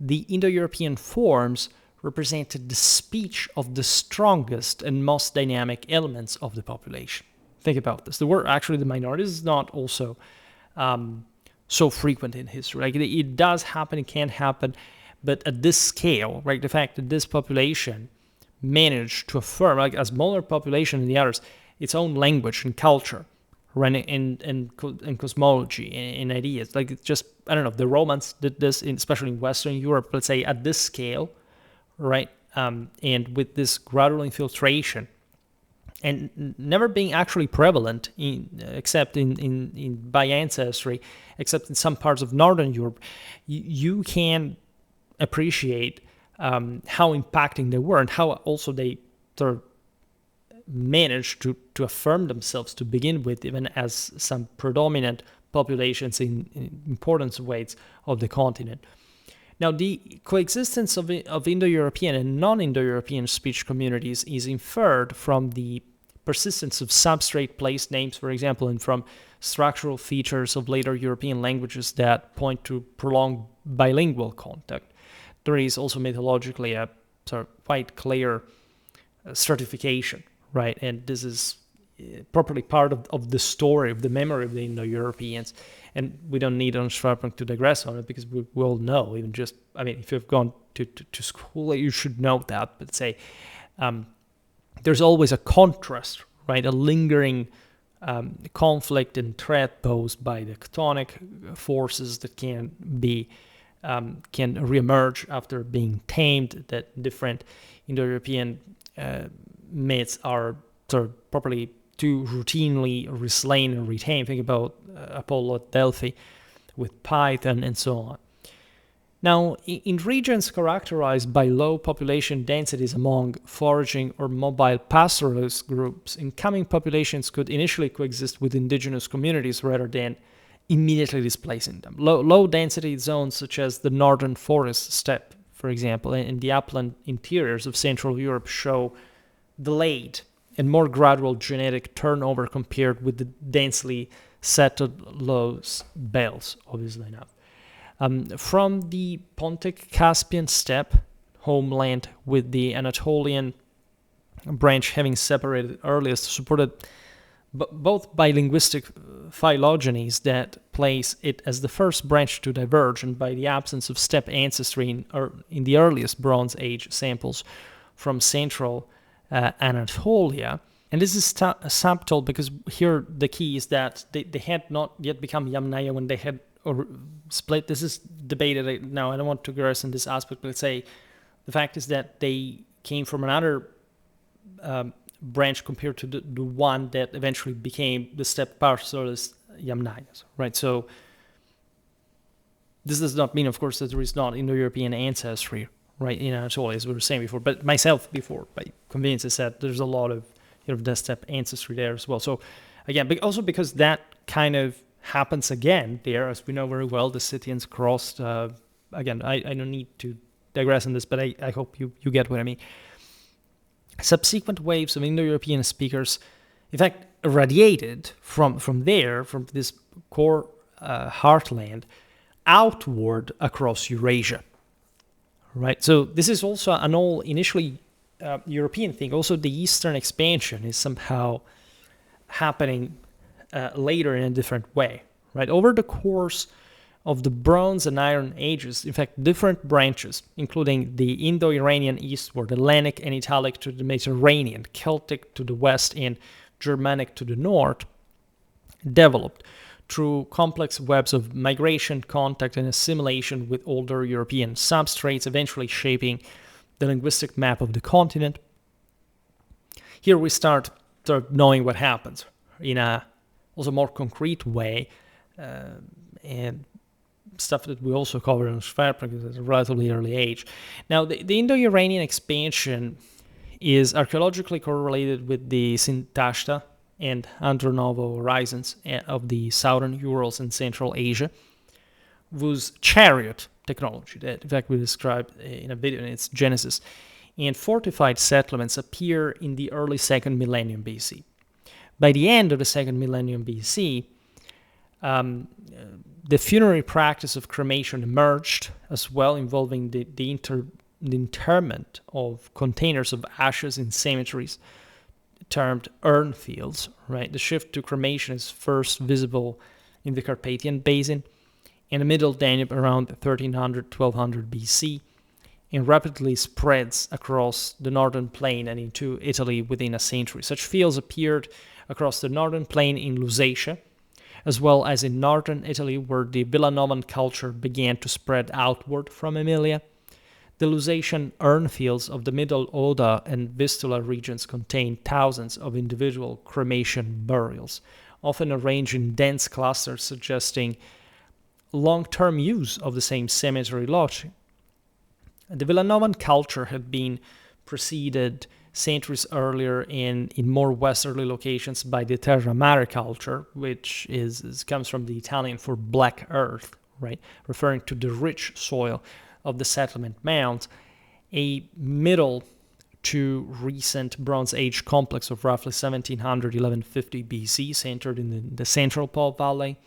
the Indo-European forms represented the speech of the strongest and most dynamic elements of the population. Think about this. The word actually the minorities is not also so frequent in history. Like it does happen, it can happen, but at this scale, right, the fact that this population managed to affirm, like a smaller population than the others, its own language and culture, right, and cosmology and ideas. Like it's just, I don't know, the Romans did this, especially in Western Europe, let's say at this scale, right, and with this gradual infiltration, and never being actually prevalent except in by ancestry, except in some parts of Northern Europe, you can appreciate how impacting they were and how also they sort of managed to affirm themselves to begin with, even as some predominant populations in important weights of the continent. Now, the coexistence of Indo-European and non-Indo-European speech communities is inferred from the persistence of substrate place names, for example, and from structural features of later European languages that point to prolonged bilingual contact. There is also mythologically a sort of quite clear stratification, right? And this is properly part of the story, of the memory of the Indo-Europeans. And we don't need on Schwerpunkt to digress on it because we all know, even just, I mean, if you've gone to school, you should know that. But say, there's always a contrast, right? A lingering conflict and threat posed by the tectonic forces that can reemerge after being tamed, that different Indo-European myths are sort of properly too routinely reslain and retained. Think about Apollo at Delphi with Python and so on. Now, in regions characterized by low population densities among foraging or mobile pastoralist groups, incoming populations could initially coexist with indigenous communities rather than immediately displacing them. Low density zones such as the northern forest steppe, for example, and the upland interiors of Central Europe show delayed and more gradual genetic turnover compared with the densely settled low belts, obviously enough. From the Pontic-Caspian steppe, homeland with the Anatolian branch having separated earliest, supported both by linguistic phylogenies that place it as the first branch to diverge, and by the absence of steppe ancestry in the earliest Bronze Age samples from central Anatolia. And this is subtle because here the key is that they had not yet become Yamnaya when they had split. This is debated now. I don't want to digress in this aspect, but let's say the fact is that they came from another branch compared to the one that eventually became the steppe pastoralist Yamnayas, right? So this does not mean, of course, that there is not Indo-European ancestry, right, in Anatolia, as we were saying before. But myself before, by convenience, I said there's a lot of the steppe ancestry there as well. So again, but also because that kind of happens again there, as we know very well, the Scythians crossed. Again, I don't need to digress on this, but I hope you get what I mean. Subsequent waves of Indo-European speakers, in fact, radiated from this core heartland outward across Eurasia, right? So this is also an all initially European thing. Also, the Eastern expansion is somehow happening later in a different way, right? Over the course of the Bronze and Iron Ages, in fact, different branches, including the Indo-Iranian eastward, Hellenic and Italic to the Mediterranean, Celtic to the west, and Germanic to the north, developed through complex webs of migration, contact, and assimilation with older European substrates, eventually shaping the linguistic map of the continent. Here we start knowing what happens in a also more concrete way, and stuff that we also covered in Schwerpunkt at a relatively early age. Now, the Indo-Iranian expansion is archaeologically correlated with the Sintashta and Andronovo horizons of the southern Urals in Central Asia, whose chariot technology that, in fact, we described in a video in its genesis, and fortified settlements appear in the early 2nd millennium BC. By the end of the 2nd millennium BC, the funerary practice of cremation emerged as well, involving the interment of containers of ashes in cemeteries termed urn fields. Right, the shift to cremation is first visible in the Carpathian Basin in the Middle Danube around 1300-1200 BC, and rapidly spreads across the northern plain and into Italy within a century. Such fields appeared across the northern plain in Lusatia, as well as in northern Italy, where the Villanovan culture began to spread outward from Emilia. The Lusatian urn fields of the Middle Oda and Vistula regions contain thousands of individual cremation burials, often arranged in dense clusters, suggesting long-term use of the same cemetery lot. The Villanovan culture had been preceded centuries earlier in more westerly locations by the Terra Mare culture, which comes from the Italian for black earth, right, referring to the rich soil of the settlement mounds, a middle to recent Bronze Age complex of roughly 1700-1150 BC, centered in the central Po Valley.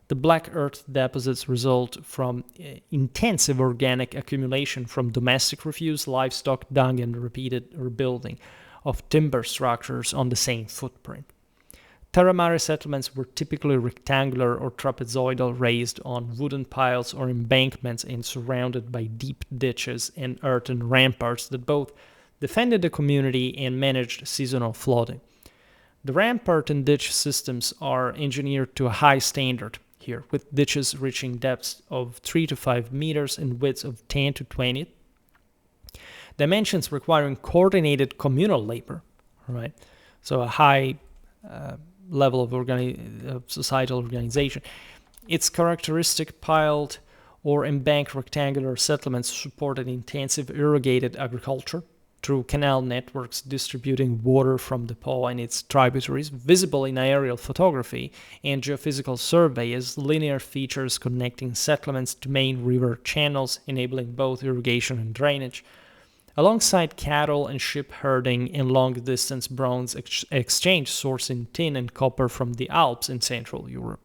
The black earth deposits result from intensive organic accumulation from domestic refuse, livestock dung, and repeated rebuilding of timber structures on the same footprint. Terra Mare settlements were typically rectangular or trapezoidal, raised on wooden piles or embankments and surrounded by deep ditches and earthen ramparts that both defended the community and managed seasonal flooding. The rampart and ditch systems are engineered to a high standard here, with ditches reaching depths of 3 to 5 meters and widths of 10 to 20, dimensions requiring coordinated communal labor, right? So a high level of societal organization. Its characteristic piled or embanked rectangular settlements supported intensive irrigated agriculture through canal networks distributing water from the Po and its tributaries, visible in aerial photography and geophysical survey as linear features connecting settlements to main river channels, enabling both irrigation and drainage, alongside cattle and sheep herding and long-distance bronze exchange sourcing tin and copper from the Alps in Central Europe.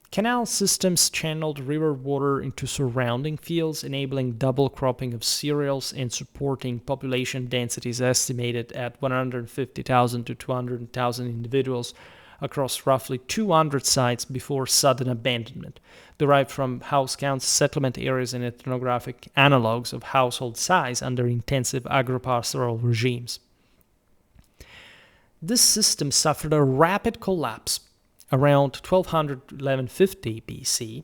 Canal systems channeled river water into surrounding fields, enabling double cropping of cereals and supporting population densities estimated at 150,000 to 200,000 individuals across roughly 200 sites before sudden abandonment, derived from house counts, settlement areas, and ethnographic analogues of household size under intensive agropastoral regimes. This system suffered a rapid collapse around 1200-1150 BC,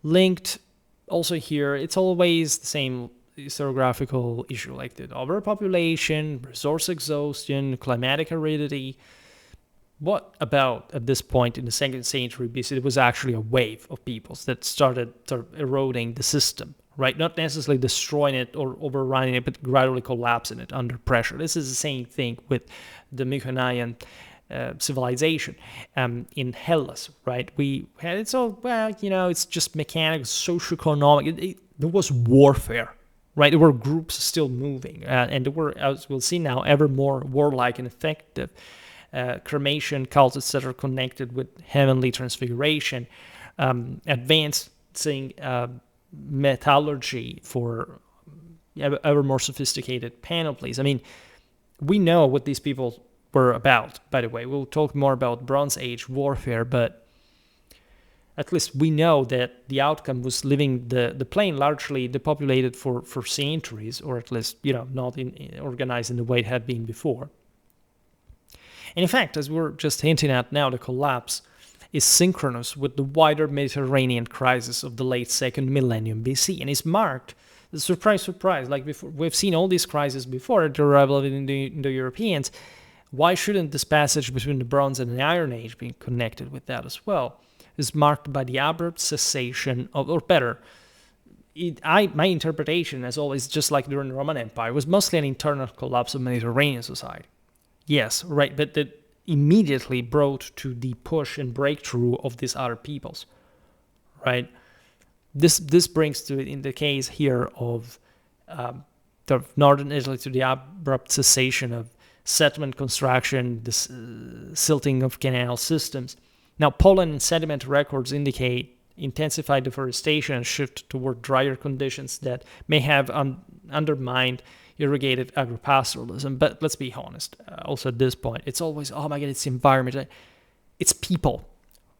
linked also here, it's always the same historiographical issue, like the overpopulation, resource exhaustion, climatic aridity. What about at this point in the 2nd century BC, it was actually a wave of peoples that started sort of eroding the system, right? Not necessarily destroying it or overrunning it, but gradually collapsing it under pressure. This is the same thing with the Mycenaean civilization in Hellas, right? We had it so, well, it's just mechanical, socioeconomic. There was warfare, right? There were groups still moving, and there were, as we'll see now, ever more warlike and effective cremation cults, etc., connected with heavenly transfiguration, advancing metallurgy for ever more sophisticated panoplies. I mean, we know what these people were about, by the way. We'll talk more about Bronze Age warfare, but at least we know that the outcome was leaving the plain largely depopulated for centuries, or at least, not organized in the way it had been before. And in fact, as we're just hinting at now, the collapse is synchronous with the wider Mediterranean crisis of the late 2nd millennium BC, and is marked, surprise, like before, we've seen all these crises before the arrival of the Indo-Europeans. Why shouldn't this passage between the Bronze and the Iron Age be connected with that as well? is marked by the abrupt cessation of, or better, my interpretation, as always, just like during the Roman Empire, was mostly an internal collapse of Mediterranean society. Yes, right, but that immediately brought to the push and breakthrough of these other peoples, right? This brings to, in the case here of the northern Italy, to the abrupt cessation of settlement construction, the silting of canal systems. Now, pollen and sediment records indicate intensified deforestation and shift toward drier conditions that may have undermined irrigated agropastoralism. But let's be honest, also at this point, it's always, oh my God, it's the environment. It's people,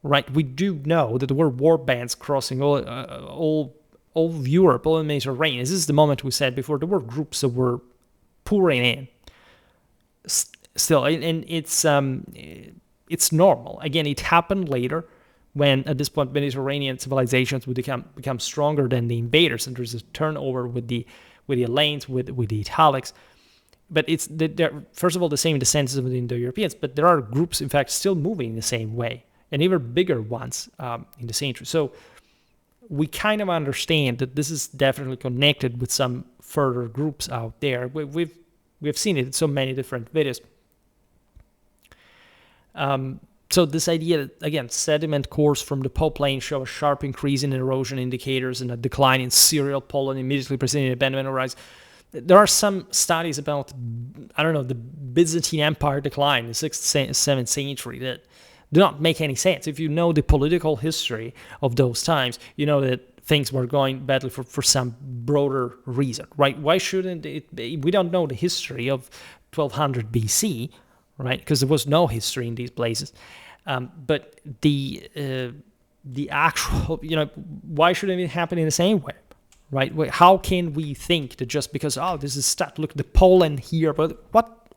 right? We do know that there were war bands crossing all of Europe, all the Mediterranean. This is the moment we said before, there were groups that were pouring in. Still, and it's normal. Again, it happened later, when at this point Mediterranean civilizations would become stronger than the invaders, and there's a turnover with the Hellenists, with the Italics. But they're first of all the same in the sense of the Indo-Europeans, but there are groups, in fact, still moving in the same way, and even bigger ones in the century. So we kind of understand that this is definitely connected with some further groups out there. We've seen it in so many different videos. So this idea that, again, sediment cores from the Po Plain show a sharp increase in erosion indicators and a decline in cereal pollen immediately preceding the abandonment of rise. There are some studies about, the Byzantine Empire decline in the 6th, 7th century that do not make any sense. If you know the political history of those times, you know that things were going badly for some broader reason, right? Why shouldn't it be? We don't know the history of 1200 BC, right? Because there was no history in these places. But the actual, why shouldn't it happen in the same way, right? How can we think that just because, this is stat, look, the pollen here, but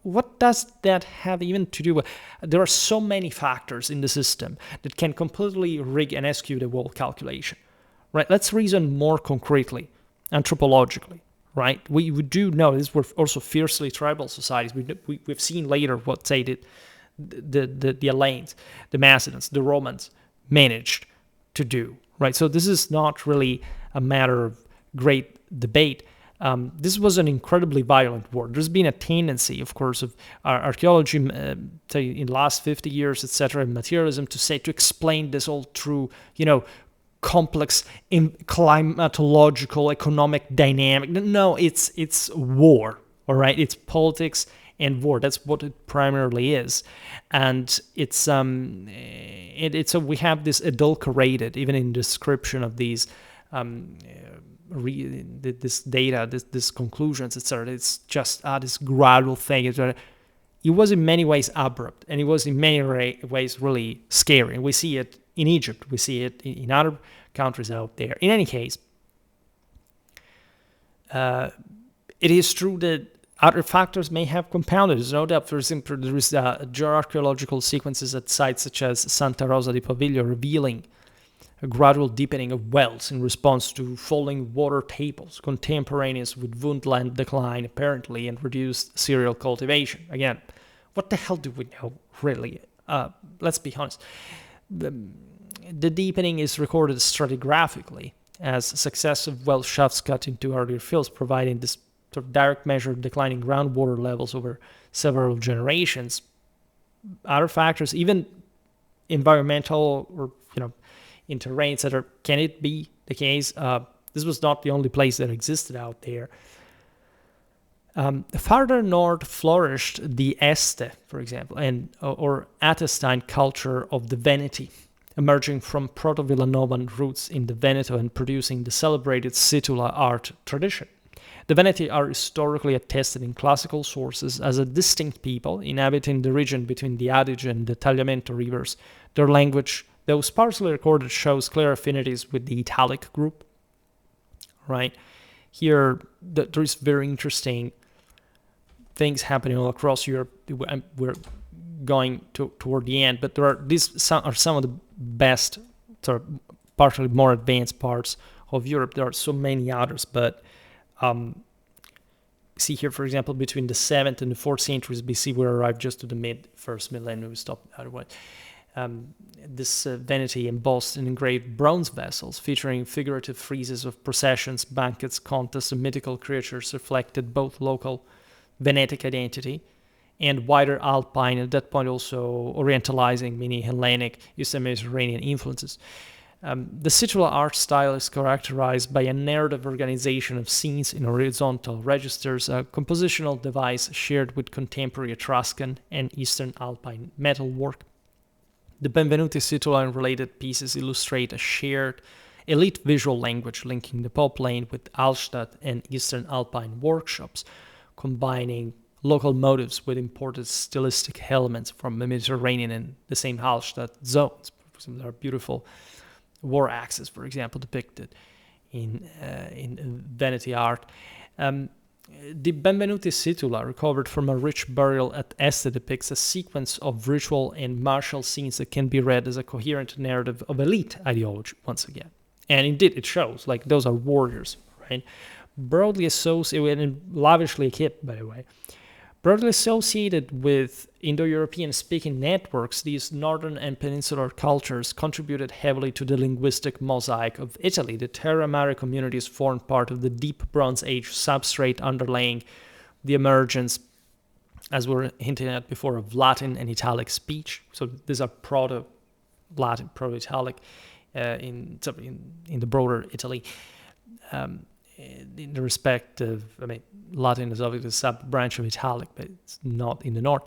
what does that have even to do with? There are so many factors in the system that can completely rig and skew the whole calculation, right? Let's reason more concretely, anthropologically. Right, we do know these were also fiercely tribal societies. We've seen later what, say, the Hellenists, the Macedons, the Romans managed to do. Right, so this is not really a matter of great debate. This was an incredibly violent war. There's been a tendency, of course, of archaeology, in the last 50 years, etc., and materialism to explain this all through, complex climatological economic dynamic. No, it's war, all right? It's politics and war. That's what it primarily is. And it's we have this adulterated, even in description of these this data, this conclusions, etc. It's just this gradual thing. It was in many ways abrupt, and it was in many ways really scary. And we see it in Egypt, we see it in other countries out there. In any case, it is true that other factors may have compounded. There's no doubt. For example, there is geoarchaeological sequences at sites such as Santa Rosa di Pavia revealing a gradual deepening of wells in response to falling water tables, contemporaneous with woodland decline apparently, and reduced cereal cultivation. Again, what the hell do we know, really? Let's be honest. The deepening is recorded stratigraphically as successive well shafts cut into earlier fields, providing this sort of direct measure of declining groundwater levels over several generations. Other factors, even environmental or in terrain, etc. Can it be the case? This was not the only place that existed out there. Farther north flourished the Este, for example, or Attestine culture of the Veneti, emerging from Proto-Villanovan roots in the Veneto and producing the celebrated Situla art tradition. The Veneti are historically attested in classical sources as a distinct people inhabiting the region between the Adige and the Tagliamento rivers. Their language, though sparsely recorded, shows clear affinities with the Italic group. Right here, there is very interesting things happening all across Europe. We're going toward the end, but these are some of the best, sort of partially more advanced parts of Europe. There are so many others, but see here, for example, between the 7th and the 4th centuries BC, we arrived just to the mid-first millennium. We stopped otherwise. This vanity embossed in engraved bronze vessels featuring figurative friezes of processions, banquets, contests, and mythical creatures reflected both local Venetic identity and wider Alpine, at that point also Orientalizing, meaning Hellenic, Eastern Mediterranean influences. The sitular art style is characterized by a narrative organization of scenes in horizontal registers, a compositional device shared with contemporary Etruscan and Eastern Alpine metalwork. The Benvenuti Situla and related pieces illustrate a shared elite visual language linking the pop lane with Hallstatt and Eastern Alpine workshops, combining local motives with imported stylistic elements from the Mediterranean and the same Hallstatt zones. For example, there are beautiful war axes, for example, depicted in vanity art. The Benvenuti Situla, recovered from a rich burial at Este, depicts a sequence of ritual and martial scenes that can be read as a coherent narrative of elite ideology, once again. And indeed, it shows, like, those are warriors, right? Broadly associated, and lavishly equipped, by the way. Broadly associated with Indo-European speaking networks, these northern and peninsular cultures contributed heavily to the linguistic mosaic of Italy. The Terra Mare communities formed part of the deep Bronze Age substrate underlaying the emergence, as we were hinting at before, of Latin and Italic speech. So these are Proto-Latin, Proto-Italic in the broader Italy. In the respect of, Latin is obviously a sub-branch of Italic, but it's not in the north.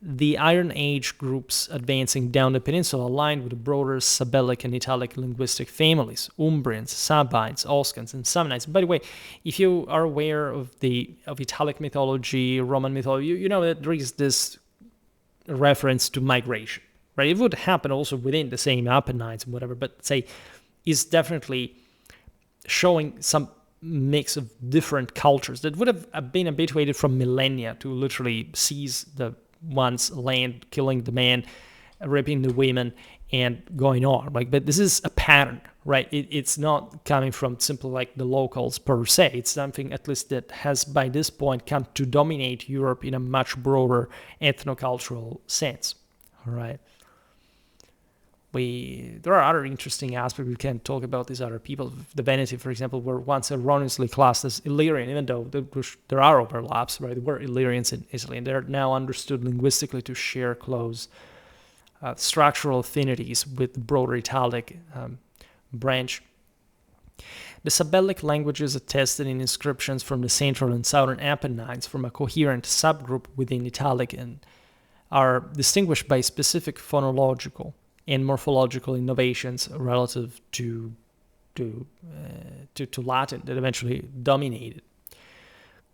The Iron Age groups advancing down the peninsula aligned with the broader Sabellic and Italic linguistic families, Umbrians, Sabines, Oscans, and Samnites. By the way, if you are aware of Italic mythology, Roman mythology, you know that there is this reference to migration, right? It would happen also within the same Apennines and whatever, but say, is definitely showing some mix of different cultures that would have been habituated from millennia to literally seize the one's land, killing the man, raping the women, and going on. But this is a pattern, right? It's not coming from simply like the locals per se. It's something at least that has by this point come to dominate Europe in a much broader ethnocultural sense. All right. There are other interesting aspects we can talk about. These other people. The Veneti, for example, were once erroneously classed as Illyrian, even though there are overlaps, right? There were Illyrians in Italy, and they're now understood linguistically to share close structural affinities with the broader Italic branch. The Sabellic languages attested in inscriptions from the central and southern Apennines from a coherent subgroup within Italic and are distinguished by specific phonological and morphological innovations relative to Latin that eventually dominated.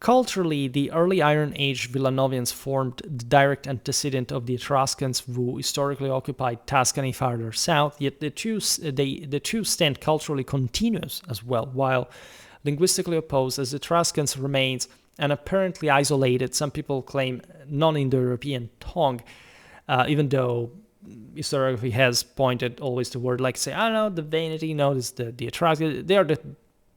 Culturally, the early Iron Age Villanovians formed the direct antecedent of the Etruscans who historically occupied Tuscany farther south, yet the two stand culturally continuous as well, while linguistically opposed, as Etruscans remains an apparently isolated, some people claim, non-Indo-European tongue, even though historiography has pointed always toward, like, say, I don't know, the Veneti, notice the Etruscans,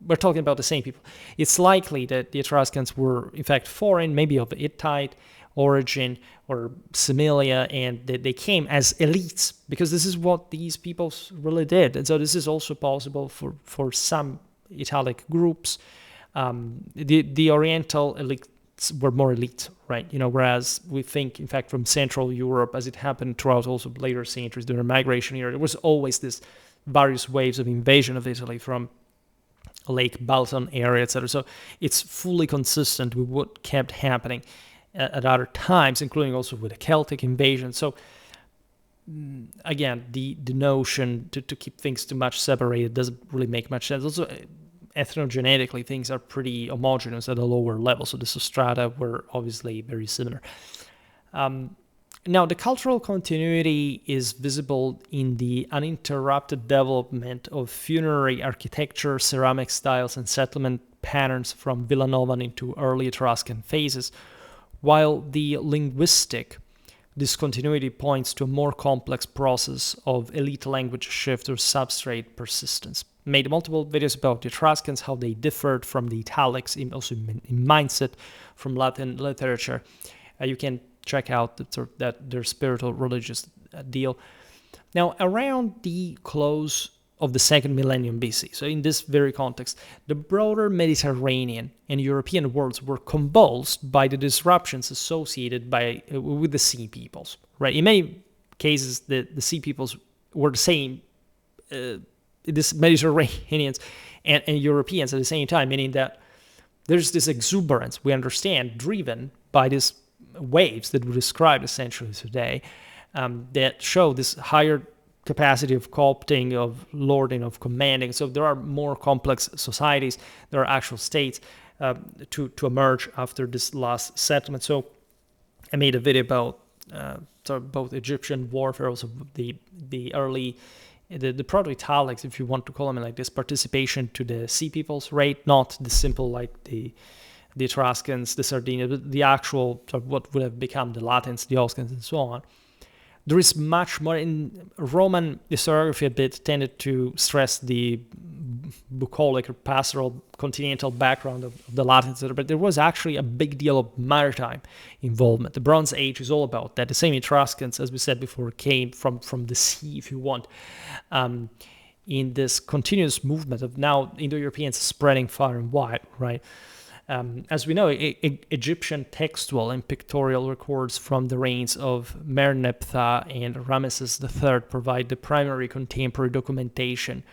we're talking about the same people. It's likely that the Etruscans were, in fact, foreign, maybe of Hittite origin or Similia, and they came as elites, because this is what these peoples really did. And so this is also possible for some Italic groups. The Oriental elites were more elite, right? Whereas we think, in fact, from Central Europe, as it happened throughout also later centuries during the migration era, there was always this various waves of invasion of Italy from Lake Balton area, etc. So it's fully consistent with what kept happening at other times, including also with the Celtic invasion. So again, the notion to keep things too much separated doesn't really make much sense. Also, ethnogenetically, things are pretty homogeneous at a lower level, so the substrata were obviously very similar. Now, the cultural continuity is visible in the uninterrupted development of funerary architecture, ceramic styles, and settlement patterns from Villanovan into early Etruscan phases, while the linguistic discontinuity points to a more complex process of elite language shift or substrate persistence. Made multiple videos about the Etruscans, how they differed from the Italics, also in mindset from Latin literature. You can check out their spiritual religious deal. Now, around the close of the second millennium BC, so in this very context, the broader Mediterranean and European worlds were convulsed by the disruptions associated with the sea peoples, right? In many cases, the sea peoples were the same, this Mediterraneans and Europeans at the same time, meaning that there's this exuberance, we understand, driven by these waves that we described essentially today, that show this higher capacity of co-opting, of lording, of commanding. So there are more complex societies, there are actual states to emerge after this last settlement. So I made a video about both Egyptian warfare, also the early, the proto-Italics, if you want to call them like this, participation to the sea peoples, right? Not the simple like the Etruscans, the Sardinians, but the actual what would have become the Latins, the Oscans, and so on. There is much more in Roman historiography. A bit tended to stress the bucolic or pastoral continental background of the Latins, but there was actually a big deal of maritime involvement. The Bronze Age is all about that. The same Etruscans, as we said before, came from the sea, if you want, in this continuous movement of now Indo-Europeans spreading far and wide, right? As we know, Egyptian textual and pictorial records from the reigns of Merneptah and Ramesses III provide the primary contemporary documentation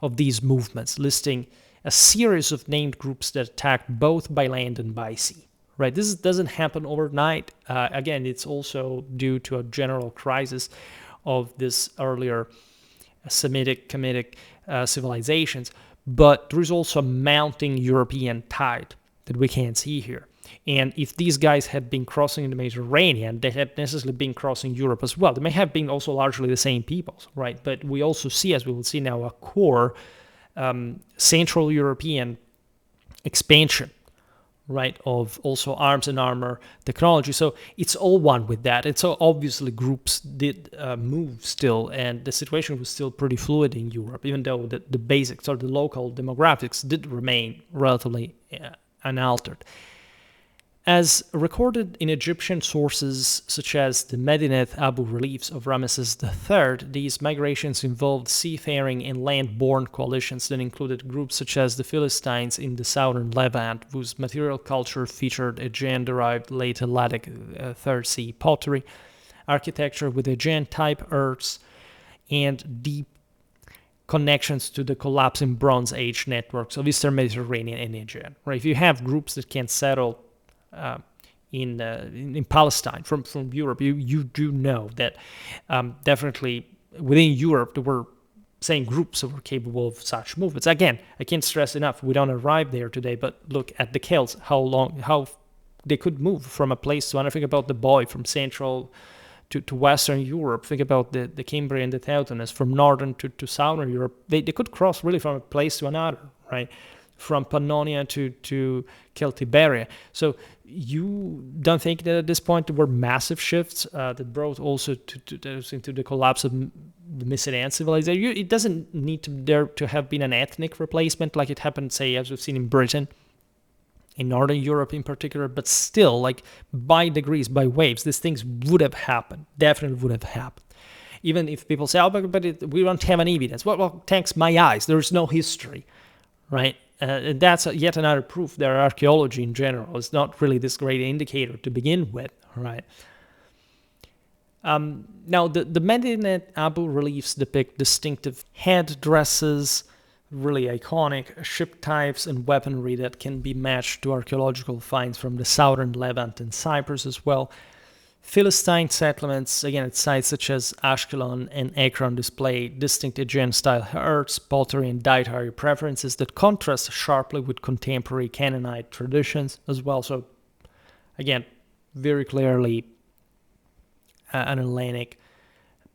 of these movements, listing a series of named groups that attacked both by land and by sea. Right, this doesn't happen overnight. Again, it's also due to a general crisis of this earlier Semitic, Kemetic civilizations, but there is also a mounting European tide that we can't see here. And if these guys had been crossing the Mediterranean, they had necessarily been crossing Europe as well. They may have been also largely the same peoples, right? But we also see, as we will see now, a core Central European expansion, right, of also arms and armor technology. So it's all one with that. And so obviously groups did move still, and the situation was still pretty fluid in Europe, even though the basics or the local demographics did remain relatively unaltered. As recorded in Egyptian sources such as the Medinet Abu reliefs of Ramesses III, these migrations involved seafaring and land-borne coalitions that included groups such as the Philistines in the southern Levant, whose material culture featured Aegean-derived late Helladic Third Sea pottery, architecture with Aegean-type earths, and deep connections to the collapsing Bronze Age networks of Eastern Mediterranean and Aegean. Right? If you have groups that can settle in Palestine from Europe, you do know that definitely within Europe there were same groups that were capable of such movements. Again, I can't stress enough, we don't arrive there today, but look at the Celts, how they could move from a place to another. Think about the boy from Central to Western Europe. Think about the Cimbri and the Teutonics from Northern to Southern Europe. They could cross really from a place to another, right? From Pannonia to Celtiberia. So you don't think that at this point there were massive shifts that brought also into the collapse of the Mycenaean civilization? It doesn't need to have been an ethnic replacement like it happened, say, as we've seen in Britain, in Northern Europe in particular, but still, like, by degrees, by waves, these things would have happened, definitely would have happened. Even if people say, we don't have any evidence. Well, thanks my eyes, there's no history, right? And that's yet another proof that archaeology in general is not really this great indicator to begin with, right? Now, the Medinet Abu reliefs depict distinctive headdresses, really iconic ship types and weaponry that can be matched to archaeological finds from the southern Levant and Cyprus as well. Philistine settlements, again at sites such as Ashkelon and Ekron, display distinct Aegean-style earths, pottery, and dietary preferences that contrast sharply with contemporary Canaanite traditions as well. So, again, very clearly an Hellenic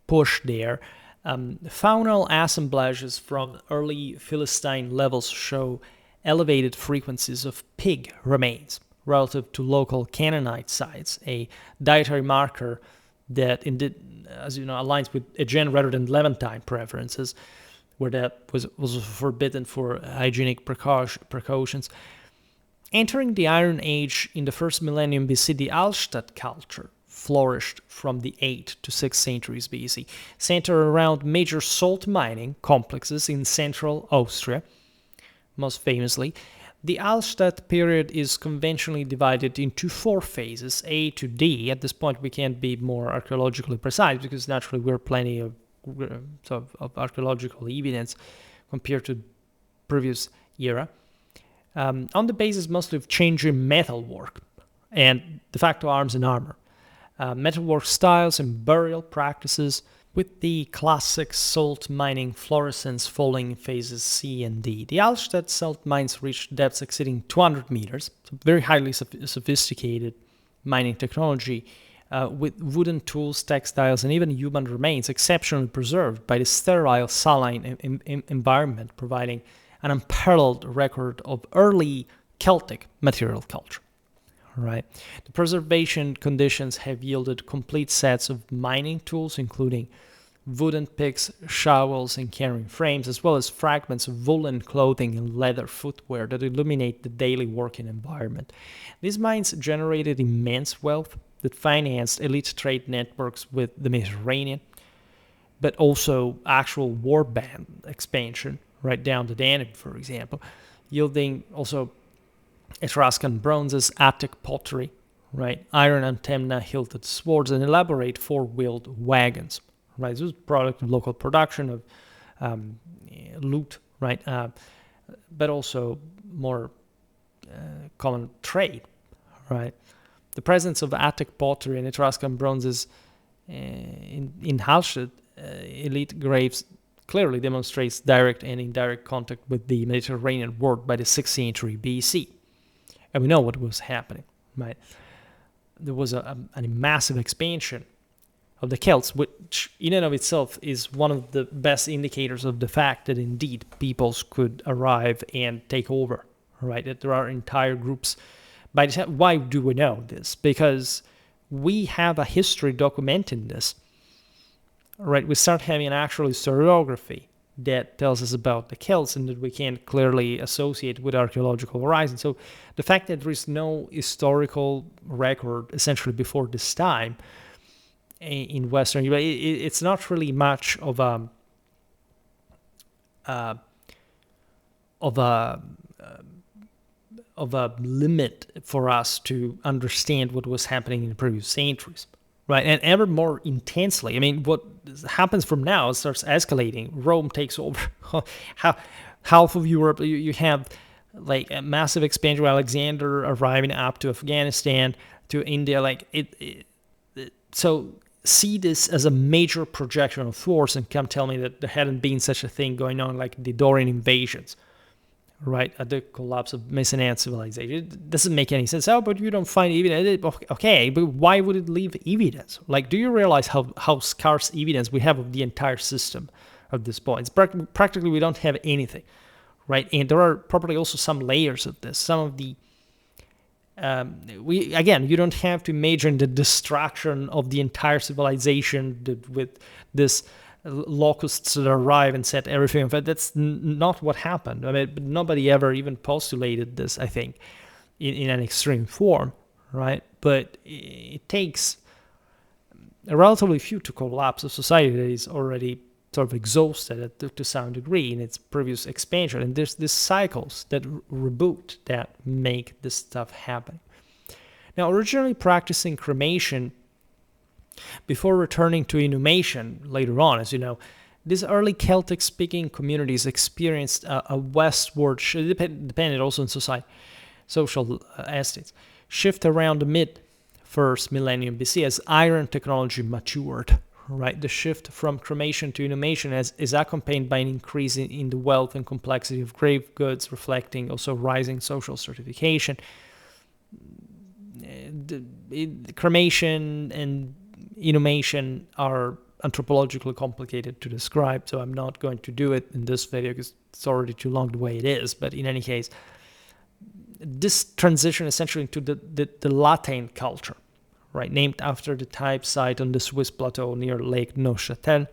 push there. Faunal assemblages from early Philistine levels show elevated frequencies of pig remains relative to local Canaanite sites, a dietary marker that, as you know, aligns with Aegean rather than Levantine preferences, where that was forbidden for hygienic precautions. Entering the Iron Age in the first millennium BC, the Hallstatt culture flourished from the 8th to 6th centuries BC, centered around major salt mining complexes in central Austria, most famously. The Hallstatt period is conventionally divided into 4 phases, A to D. At this point, we can't be more archaeologically precise because naturally we're plenty of archaeological evidence compared to previous era, on the basis mostly of changing metalwork and de facto arms and armor, metalwork styles and burial practices, with the classic salt mining fluorescence falling in phases C and D. The Hallstatt salt mines reached depths exceeding 200 meters, so very highly sophisticated mining technology, with wooden tools, textiles, and even human remains exceptionally preserved by the sterile saline environment, providing an unparalleled record of early Celtic material culture. Right. The preservation conditions have yielded complete sets of mining tools, including wooden picks, shovels, and carrying frames, as well as fragments of woolen clothing and leather footwear that illuminate the daily working environment. These mines generated immense wealth that financed elite trade networks with the Mediterranean, but also actual warband expansion right down the Danube, for example, yielding also Etruscan bronzes, Attic pottery, right, iron antenna hilted swords, and elaborate four-wheeled wagons, right. This was a product of local production of loot, right, but also more common trade, right. The presence of Attic pottery and Etruscan bronzes in Hallstatt elite graves clearly demonstrates direct and indirect contact with the Mediterranean world by the 6th century BC. And we know what was happening, right? There was a massive expansion of the Celts, which in and of itself is one of the best indicators of the fact that indeed peoples could arrive and take over, right? That there are entire groups. By the time, why do we know this? Because we have a history documenting this, right? We start having an actual historiography that tells us about the Celts and that we can clearly associate with archaeological horizon. So the fact that there is no historical record essentially before this time in Western Europe, it's not really much of a limit for us to understand what was happening in the previous centuries. Right, and ever more intensely. I mean, what happens from now starts escalating. Rome takes over half of Europe. You have like a massive expansion. Alexander arriving up to Afghanistan, to India. Like so see this as a major projection of force, and come tell me that there hadn't been such a thing going on like the Dorian invasions. Right, at the collapse of Mycenaean civilization. It doesn't make any sense. Oh, but you don't find evidence. Okay, but why would it leave evidence? Like, do you realize how scarce evidence we have of the entire system at this point? It's practically we don't have anything, right? And there are probably also some layers of this. Some of the you don't have to major in the destruction of the entire civilization with this locusts that arrive and set everything. But that's not what happened. I mean, nobody ever even postulated this, I think, in an extreme form, right? But it takes a relatively few to collapse a society that is already sort of exhausted to some degree in its previous expansion. And there's these cycles that reboot that make this stuff happen. Now, originally practicing cremation before returning to inhumation later on, as you know, these early Celtic-speaking communities experienced a westward, depended also on social estates, shift around the mid-first millennium BC as iron technology matured. Right, the shift from cremation to inhumation is accompanied by an increase in the wealth and complexity of grave goods, reflecting also rising social stratification. Cremation and inhumation are anthropologically complicated to describe, so I'm not going to do it in this video because it's already too long the way it is. But in any case, this transition essentially into the Latin culture, right, named after the type site on the Swiss plateau near Lake Neuchâtel,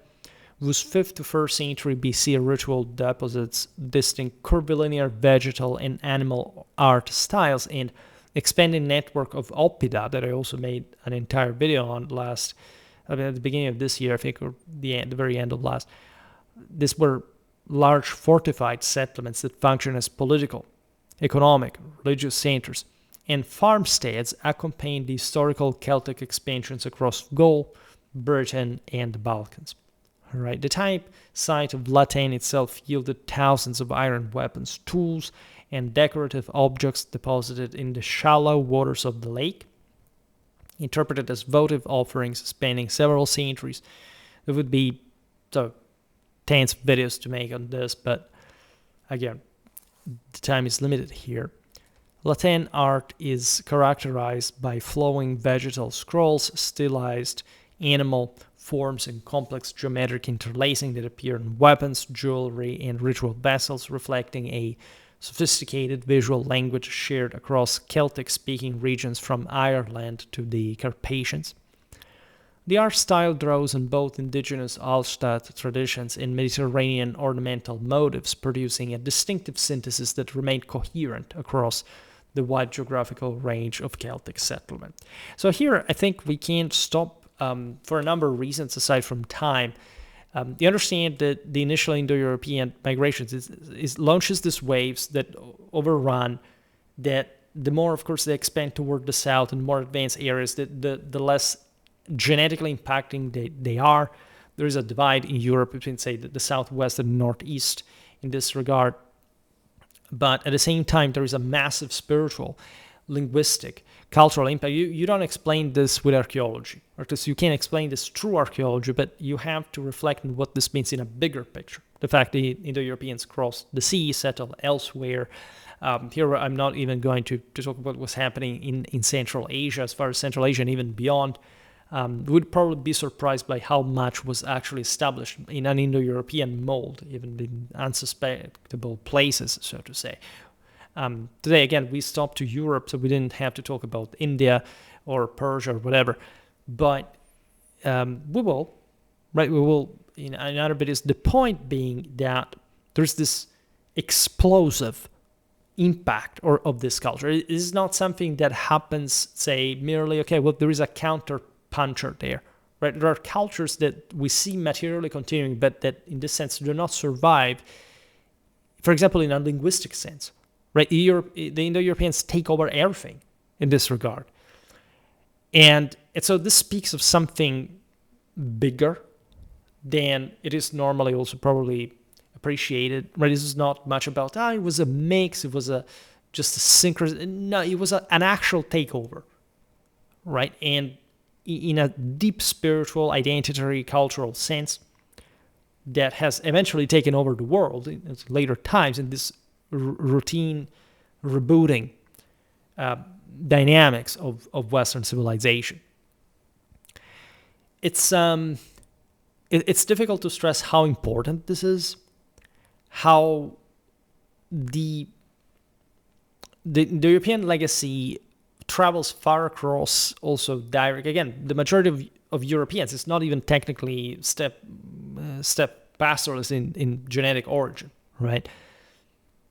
whose 5th to 1st century BC ritual deposits distinct curvilinear vegetal and animal art styles and expanding network of oppida that I also made an entire video on at the beginning of this year, I think, or the very end of last. These were large fortified settlements that function as political, economic, religious centers, and farmsteads accompanied the historical Celtic expansions across Gaul, Britain, and the Balkans. All right, the type site of Latane itself yielded thousands of iron weapons, tools, and decorative objects deposited in the shallow waters of the lake, interpreted as votive offerings spanning several centuries. There would be tens of videos to make on this, but again, the time is limited here. Latane art is characterized by flowing vegetal scrolls, stylized animal forms, and complex geometric interlacing that appear in weapons, jewelry, and ritual vessels, reflecting a sophisticated visual language shared across Celtic-speaking regions from Ireland to the Carpathians. The art style draws on both indigenous Hallstatt traditions and Mediterranean ornamental motifs, producing a distinctive synthesis that remained coherent across the wide geographical range of Celtic settlement. So here, I think we can't stop for a number of reasons aside from time. You understand that the initial Indo-European migrations launches these waves that overrun, that the more, of course, they expand toward the south and more advanced areas, the less genetically impacting they are. There is a divide in Europe between, say, the southwest and northeast in this regard. But at the same time, there is a massive spiritual, linguistic, cultural impact. You don't explain this with archaeology, or you can't explain this through archaeology, but you have to reflect on what this means in a bigger picture. The fact the Indo-Europeans crossed the sea, settled elsewhere. Here I'm not even going to talk about what's happening in Central Asia, as far as Central Asia and even beyond. Would probably be surprised by how much was actually established in an Indo-European mold, even in unsuspectable places, so to say. Today, again, we stopped to Europe, so we didn't have to talk about India or Persia or whatever. But we will, right? We will in other videos. The point being that there's this explosive impact of this culture. It is not something that happens, say, merely, okay, well, there is a counter puncher there, right? There are cultures that we see materially continuing, but that in this sense do not survive, for example, in a linguistic sense, right? The Indo-Europeans take over everything in this regard. And so this speaks of something bigger than it is normally also probably appreciated, right? This is not much about, it was a mix, it was just a synchronous, no, it was an actual takeover, right? And in a deep spiritual, identitary, cultural sense that has eventually taken over the world in later times in this routine rebooting dynamics of Western civilization. It's difficult to stress how important this is, how the European legacy travels far across also direct. Again, the majority of Europeans, it's not even technically step pastoralists in genetic origin, right?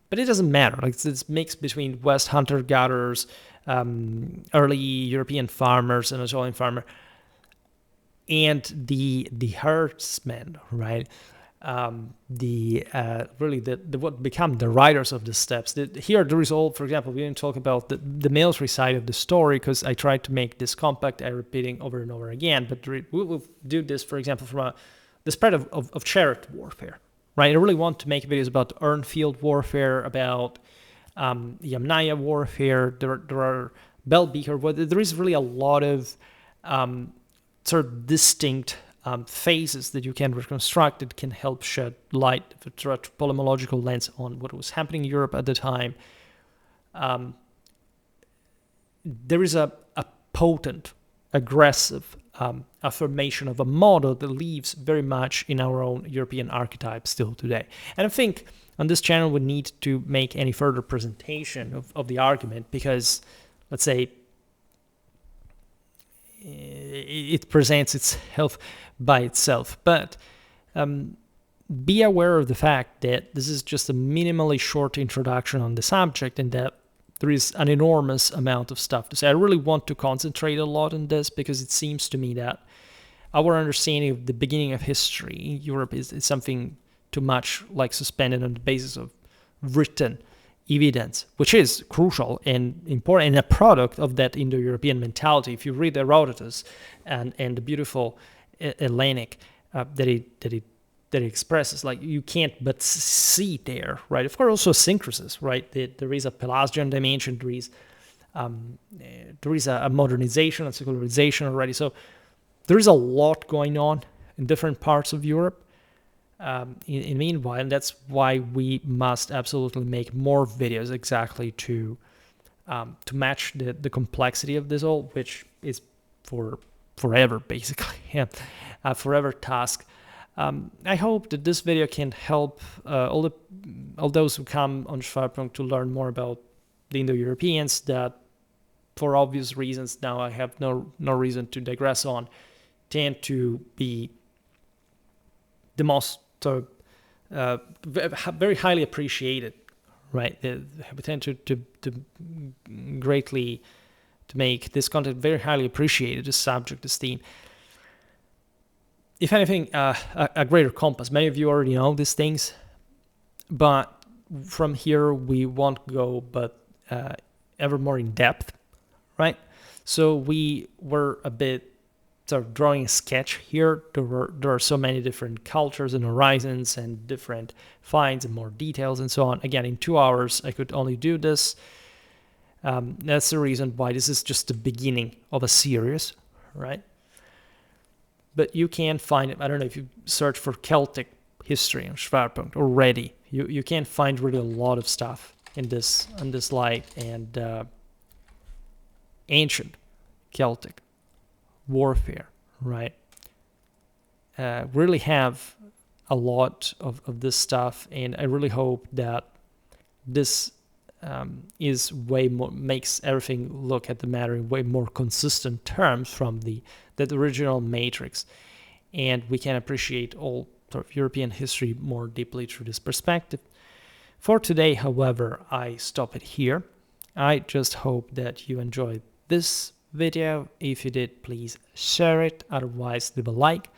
But it doesn't matter. Like, it's this mix between West hunter-gatherers, early European farmers, and Anatolian farmer, and the herdsmen, right? What become the riders of the steppes. Here there is all, for example, we didn't talk about the military side of the story because I tried to make this compact and repeating over and over again, but we will do this, for example, from the spread of chariot warfare, right? I really want to make videos about Urnfield warfare, about Yamnaya warfare. There are Belbeaker, but there is really a lot of sort of distinct phases that you can reconstruct that can help shed light through a polymological lens on what was happening in Europe at the time. There is a potent, aggressive affirmation of a model that lives very much in our own European archetype still today. And I think on this channel we need to make any further presentation of the argument because, let's say, it presents itself by itself. But be aware of the fact that this is just a minimally short introduction on the subject and that there is an enormous amount of stuff to say. I really want to concentrate a lot on this because it seems to me that our understanding of the beginning of history in Europe is something too much like suspended on the basis of written evidence, which is crucial and important and a product of that Indo-European mentality. If you read Herodotus and the beautiful Hellenic that it expresses, like, you can't but see there, right? Of course, also syncresis, right? There is a Pelasgian dimension, there is a modernization and secularization already. So there is a lot going on in different parts of Europe. In meanwhile, and that's why we must absolutely make more videos exactly to match the complexity of this all, which is forever, basically, yeah, a forever task. I hope that this video can help all those who come on Schwerpunkt to learn more about the Indo-Europeans that, for obvious reasons, now I have no reason to digress on, tend to be the most very highly appreciated, right? We tend to greatly to make this content very highly appreciated, this subject, this theme. If anything, a greater compass. Many of you already know these things, but from here we won't go but ever more in depth, right? So we were a bit sort of drawing a sketch here. There are so many different cultures and horizons and different finds and more details and so on. Again, in 2 hours I could only do this. That's the reason why this is just the beginning of a series, right? But you can find it. I don't know if you search for Celtic history on Schwerpunkt already. You can find really a lot of stuff in this light, and ancient Celtic warfare, right? Really have a lot of this stuff, and I really hope that this is way more, makes everything look at the matter in way more consistent terms from that original matrix, and we can appreciate all sort of European history more deeply through this perspective. For today, however, I stop it here. I just hope that you enjoyed this video. If you did, please share it. Otherwise, leave a like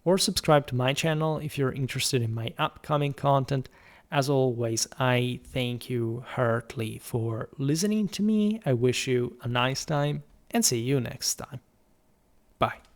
or subscribe to my channel if you're interested in my upcoming content. As always, I thank you heartily for listening to me. I wish you a nice time and see you next time. Bye.